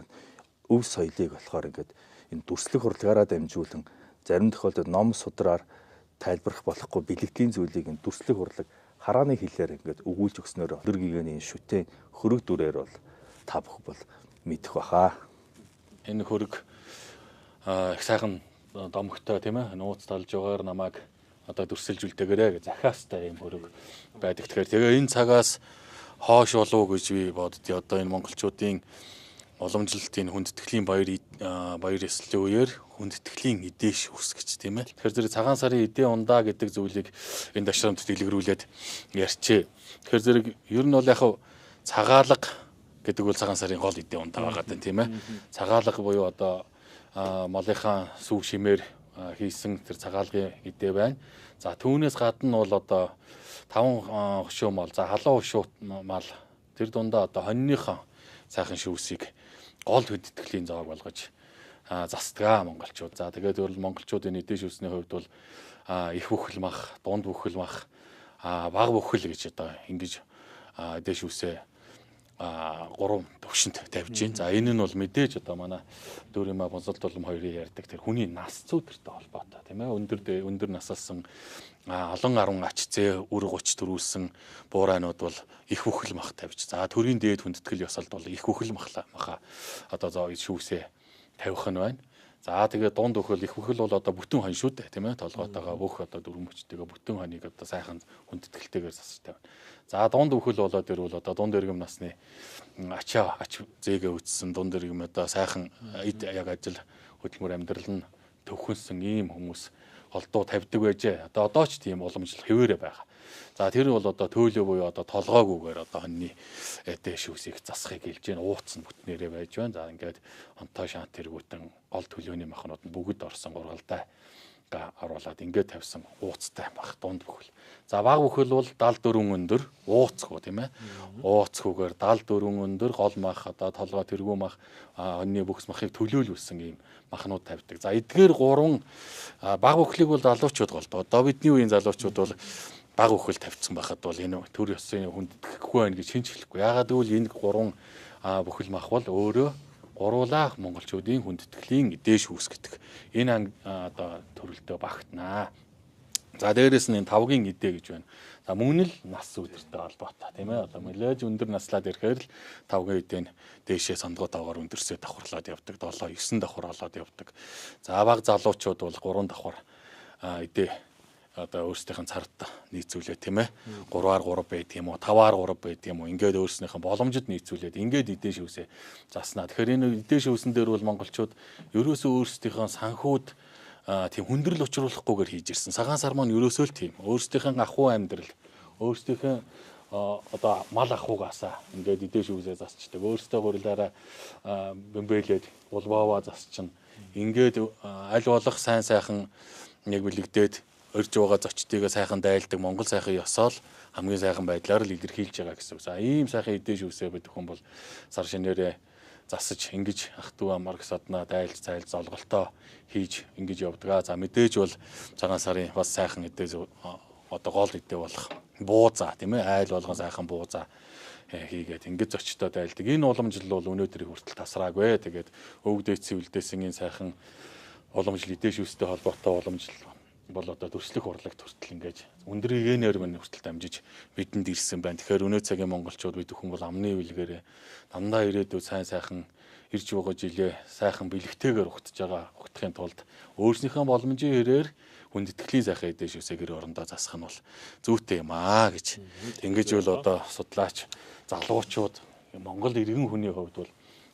өв соёлыг болохоор ингээд энэ дүрслэх урлагаараа дамжуулан зарим тохиолдолд ном судраар тайлбарах болохгүй бэлэгдлийн зүйлийг энэ дүрслэх урлаг харааны хэлээр ингээд өгүүлж өгснөөр өндөр гигэн энэ шүтэн хөрөг дүрээр бол та бүх бол мэдэх баха. Энэ хөрөг их сайхан домогтой тийм ээ нууц талж байгаагаар намайг одоо дүрсэлж үлдээгээрэй гэж захиастай юм хөрөг байдаг. Тэгэхээр тэгээ энэ цагаас хоош болов гэж би боддё. Одоо энэ монголчуудын уламжлалтын хүндэтгэлийн баяр ёслолын үеэр хүндэтгэлийн эдээш үсгэж тийм ээ. Тэгэхээр зэрэг цагаан сарын эдээ ундаа гэдэг зүйлийг энэ дашрамд дэлгэрүүлээд ярьчээ. Тэгэхээр зэрэг ер нь бол яг цагаалга гэдэг бол цагаан сарын гол эдээ ундаа байгаа даа тийм ээ. Цагаалга буюу одоо малынхаа сүв шимээр хийсэн тэр цагаалгын эдээ байна. За түүнээс гадна бол одоо 5 хөшөө мал, за халуун хөшөө мал тэр дундаа одоо хоньныхоо сайхан шүүсийг гол хүндэтгэлийн зоог болгож застгаа монголчууд. За тэгээд бол монголчуудын эдээ шүүсний хувьд бол их бүхэл мах, дунд бүхэл мах, бага бүхэл гэж одоо ингэж эдээ шүүсээ 3 төвшөнд тавьж байна. За энэ нь бол мэдээж одоо манай Дүүрэмаа Бонсолт улам хоёрын ярьдаг тэр хүний нас цүүдэртэй холбоотой тийм ээ. Өндөр насалсан олон 10 ач зээ үр 30 төрүүлсэн буурайнууд бол их бүхэл мах тавьж. За төрийн дээд хүндэтгэл ёсолд бол их бүхэл маха одоо шүүсээ тавих нь байна. За тэгээд дунд бүхэл их бүхэл бол одоо бүтэн хон шүү дээ тийм ээ. Толгойтойгоо бүх одоо дөрвөн мөчтэйгээ бүтэн хоныг одоо сайхан хүндэтгэлтэйгээр засаж тавина. За дунд бүхэл болоод ирвэл одоо дунд иргэм насны ач зээгээ үтсэн дунд иргэм одоо сайхан яг ажил хөдөлмөр амьдрал нь төвхөнсөн ийм хүмүүс олдуу тавьдаг байжээ. Одоо ч тийм уламжлал хэвээрээ байгаа. За тэр бол одоо төөлөө буюу одоо толгоогүйгээр одоо хоньны эдээ шүүсийг засахыг хэлж байна. Ууц нь бүтнээрээ байж байна. За ингээд онтой шант тэргүүтэн гол төлөөний махнууд нь бүгд орсон гургалдаа оруулаад ингээд тавьсан ууцтай мах дунд бүхэл. За баг бүхэл бол 74 өндөр ууцгүй тийм ээ. Ууцгүйгээр 74 өндөр гол мах одоо толгой тэргүү мах хоньны бүхс махыг төлөөлүүлсэн ийм махнууд тавьдаг. За эдгээр 3 баг бүхлийг бол залуучууд голдоо. Одоо бидний үеийн залуучууд бол баг бүхэл тавьсан байхад бол энэ төр ёсны хүндэтгэхгүй байх гэж хинч хэлэхгүй. Ягаад гэвэл энэ 3 бүхэл мах бол өөрөө гуруулах монголчуудын хүндэтгэлийн эдээш үүсгдэг. Энэ одоо төрөлтөө багтнаа. За дээрэс нь энэ тавгийн эдээ гэж байна. За мөн л нас өдөртэй холбоотой тийм ээ. Одоо мэлэж өндөр наслаад ирэхээр л тавгийн эдээ нь дээшээ сандгуутаагаар өндөрсөө давхарлаад явдаг. 7 9 давхар олоод явдаг. За бага залуучууд бол 3 давхар эдээ одоо өөрсдийнх нь цард нийцүүлээ тийм ээ. 3-аар 3 байдаг юм уу, 5-аар 3 байдаг юм уу. Ингээд өөрсдийнх нь боломжид нийцүүлээд ингээд эдээ шивсээ заснаа. Тэгэхээр энэ эдээ шивсэн дээр бол монголчууд ерөөсөө өөрсдийнхөө санхүүд тийм хүндрэл учруулахгүйгээр хийж ирсэн. Цагаан сар маань ерөөсөө л тийм. Өөрсдийнх нь ахуй амьдрал, өөрсдийнх нь одоо мал ахуйгаасаа ингээд эдээ шивсээ засчдаг. Өөрсдөө гурилаараа бэмбэлээд улбааваа засчин. Ингээд аль болох сайн сайхан нэг бэлэгдээд өрж байгаа зочдыг сайхан дайлдаг Монгол сайхан ёсоол хамгийн сайхан байдлаар л илэрхийлж байгаа гэсэн үг. За ийм сайхан эдэж үсээ байдаг хүн бол сар шинээрээ засаж ингэж ах トゥ амар гэсаднаа дайлж цайлж золголтоо хийж ингэж явдаг. За мэдээж бол цагаан сарын бас сайхан эдээ одоо гол эдээ болох буузаа тийм ээ айл болгон сайхан буузаа хийгээд ингэж зочдоо дайлдаг. Энэ уламжлал бол өнөөдрийг хүртэл тасраагүй. Тэгээд өвөг дээдсийн үлдээсэн энэ сайхан уламжлал эдэж үстэй холбоотой уламжлал бол одоо төрслөх урлаг төртөл ингэж өндөр генээр мань хүртэл дамжиж бидэнд ирсэн байна. Тэгэхээр өнөө цагийн монголчууд бид хүн бол амны үлгээрээ дандаа ирээдүйд сайн сайхан ирж байгаа жилээ сайхан бэлэгтэйгээр ухтахын тулд өөрснийхөө боломжийн хэрээр хүндэтгэлийн сайхан эдэж үсээ гэр орондоо засах нь бол зүйтэй юм аа гэж. Ингэж бол одоо судлаач залуучууд Монгол иргэн хүний хувьд бол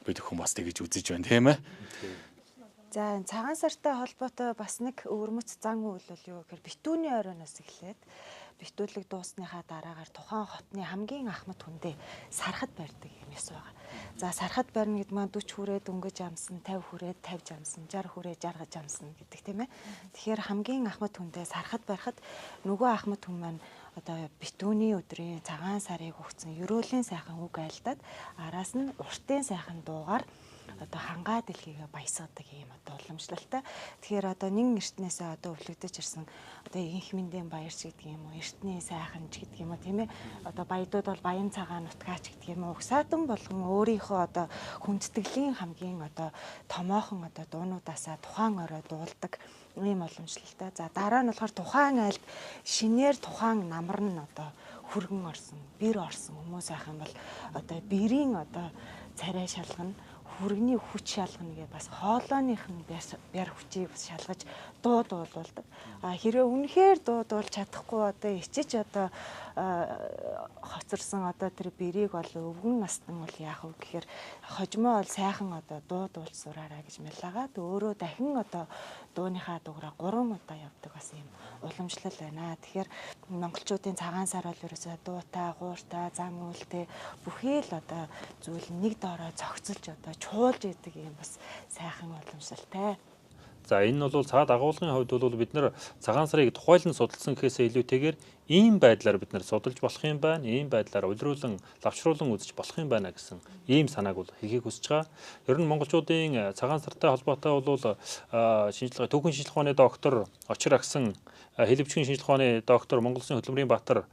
бид хүн бас тэгэж үзэж байна тийм ээ. За цагаан сартай холбоотой бас нэг өвөрмөц зан үйл бол юу гэхээр битүүний оройноос эхлээд битүүлэг дуусныхаа дараагаар тухайн хотны хамгийн ахмад хүндээ сархад барьдаг юмээс байгаа. За сархад барьна гэдэг маань 40 хүрээд өнгөж амсан, 50 хүрээд 50 амсан, 60 хүрээд 60 амсан гэдэг тийм ээ. Тэгэхээр хамгийн ахмад хүндээ сархад барихад нөгөө ахмад хүн маань одоо битүүний өдрийн цагаан сарыг өгсөн ерөөлийн сайхан үг айлдаад араас нь уртын сайхан дуугаар одоо хангаа дэлхийгээ баясгадаг юм одоо уламжлалтай. Тэгэхээр одоо нэг эртнээсээ одоо өвлөгдөж ирсэн одоо инх мэндийн баярч гэдэг юм уу, эртний сайханч гэдэг юм уу тийм ээ. Одоо баядууд бол баян цагаан нутгаач гэдэг юм уу. Угсаатан болгон өөрийнхөө одоо хүндэтгэлийн хамгийн одоо томоохон одоо дуунуудаасаа тухайн орой дуулдаг ийм уламжлалтай. За дараа нь болохоор тухайн айлд шинээр тухайн намар нь одоо хүргэн орсон, бэр орсон хүмүүс байх юм бол одоо бэрийн одоо царай шалгана, хүргэний хүч шалгана гэж бас хоолойныхын бяр хүчийг бас шалгаж дуулдаг. Хэрвээ үнэхээр дуулж чадахгүй одоо ичиж одоо хоцорсон одоо тэр бэрийг бол өвгөн настан бол яах вэ гэхээр хожимоо бол сайхан одоо дуулж сураарай гэж мэлаагаад өөрөө дахин одоо дууныхаа дугаараа 3 удаа явдаг бас юм уламжлал байна. Тэгэхээр монголчуудын цагаан сар бол ерөөсөө дуутай, гууртай, зан үйлтэй бүхий л одоо зүйл нэг доороо цогцолж одоо чуулж идэг юм бас сайхан уламжлалтай. За энэ бол цаад агуулгын хувьд бол бид нар цагаан сарыг тухайлан судалсан гэхээсээ илүүтэйгээр ийм байдлаар бид нар судалж болох юм байна. Ийм байдлаар улируулан, лавшруулан үзэж болох юм байна гэсэн ийм санааг бол хийхийг хүсэж байгаа. Ер нь монголчуудын цагаан сартай холбоотой бол шинжилгээ түүхэн шинжилгээ ухааны доктор Очир Агсан, хэлбчгийн шинжилгээ ухааны доктор Монгол Улсын хөдөлмөрийн Баатар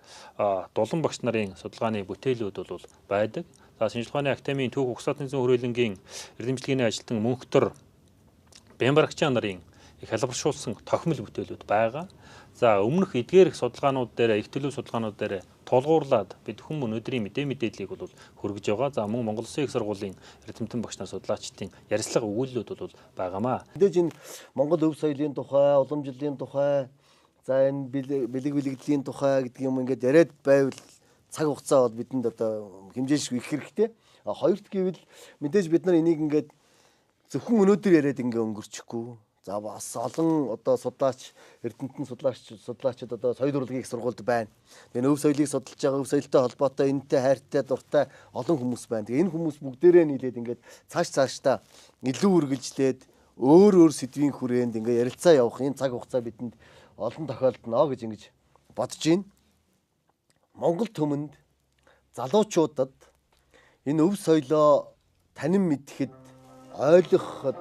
дулан багш нарын судалгааны бүтээлүүд бол байдаг. За шинжилгээ ухааны академийн түүх угсаатны зүйн хүрээлэнгийн эрдэмчлэгийн ажилтан мөнхтөр Бямбарагчаа нарын их хэлбэршүүлсэн тохимол бүтээлүүд байгаа. За өмнөх эдгээрх судалгаанууд дээр, их төлөв судалгаанууд дээр тулгуурлаад бид хүмүүс өнөөдрийн мэдээллийг бол хүргэж байгаа. За мөн Монгол Улсын их сургуулийн эрдэмтэн багш нар судлаачдын ярилцлага өгүүлэлүүд бол байгаамаа. Мэдээж энэ Монгол өв соёлын тухай, уламжлалын тухай, за энэ бэлэг бэлэгдлийн тухай гэдэг юм ингээд яриад байвал цаг хугацаа бол бидэнд одоо хэмжээшгүй их хэрэгтэй. Хоёрт гэвэл мэдээж бид нар энийг ингээд зөвхөн өнөөдөр яриад ингээ өнгөрчихгүй. За бас олон одоо судлаач, эрдэмтэн судлаачид одоо соёл урлагийн их сургуульд байна. Тэгээ өв соёлыг судалж байгаа, өв соёлтой холбоотой энэтэй хайртай, дуртай олон хүмүүс байна. Тэгээ энэ хүмүүс бүгдээрээ нийлээд ингээд цаашдаа илүү үргэлжлээд өөр сэдвийн хүрээнд ингээ ярилцаа явах энэ цаг хугацаа бидэнд олон тохиолдно гэж ингэж бодож байна. Монгол түмэнд залуучуудад энэ өв соёлоо танин мэдэхэд ойлгоход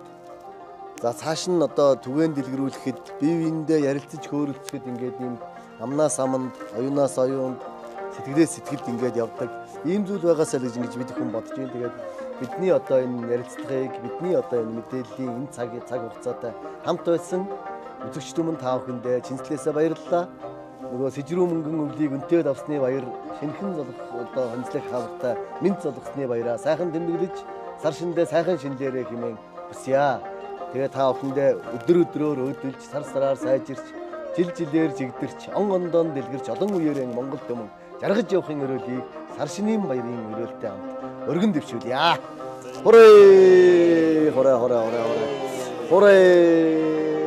за цааш нь одоо түгээн дэлгэрүүлэхэд бие биендээ ярилцаж хөөрөлцөхөд ингээд юм амнаас аманд, оюунаас оюунд, сэтгэлээс сэтгэлд ингээд явдаг. Ийм зүйл байгаасаа л гэж ингэж бид хүн бодож байна. Тэгээд бидний одоо энэ ярилцлагыг, бидний одоо энэ мэдээллийн энэ цаг хугацаатай хамт байсан үзэгч түмэн та бүхэндээ чинслээсээ баярлалаа. Нөгөө сэжрүү мөнгөн өвлийг өнтөөд авсны баяр, шинхэн золох одоо хонцлог хаалгатай мэд золгосны баяраа сайхан тэмдэглэж, сар шиндээ сайхан шиндээрээ хэмээн хүсье. Тэгээ та бүхэндээ өдрөөр өдөлж, сар сараар сайжирч, жил жилээр жигдэрч, он ондон дэлгэрч олон үеэрээ Монгол төмөн жаргаж явахын өрөөлийг сар шинийн баярын өрөөлтэй хамт өргөн дэвшүүлье. Хүрээ! Хүрээ!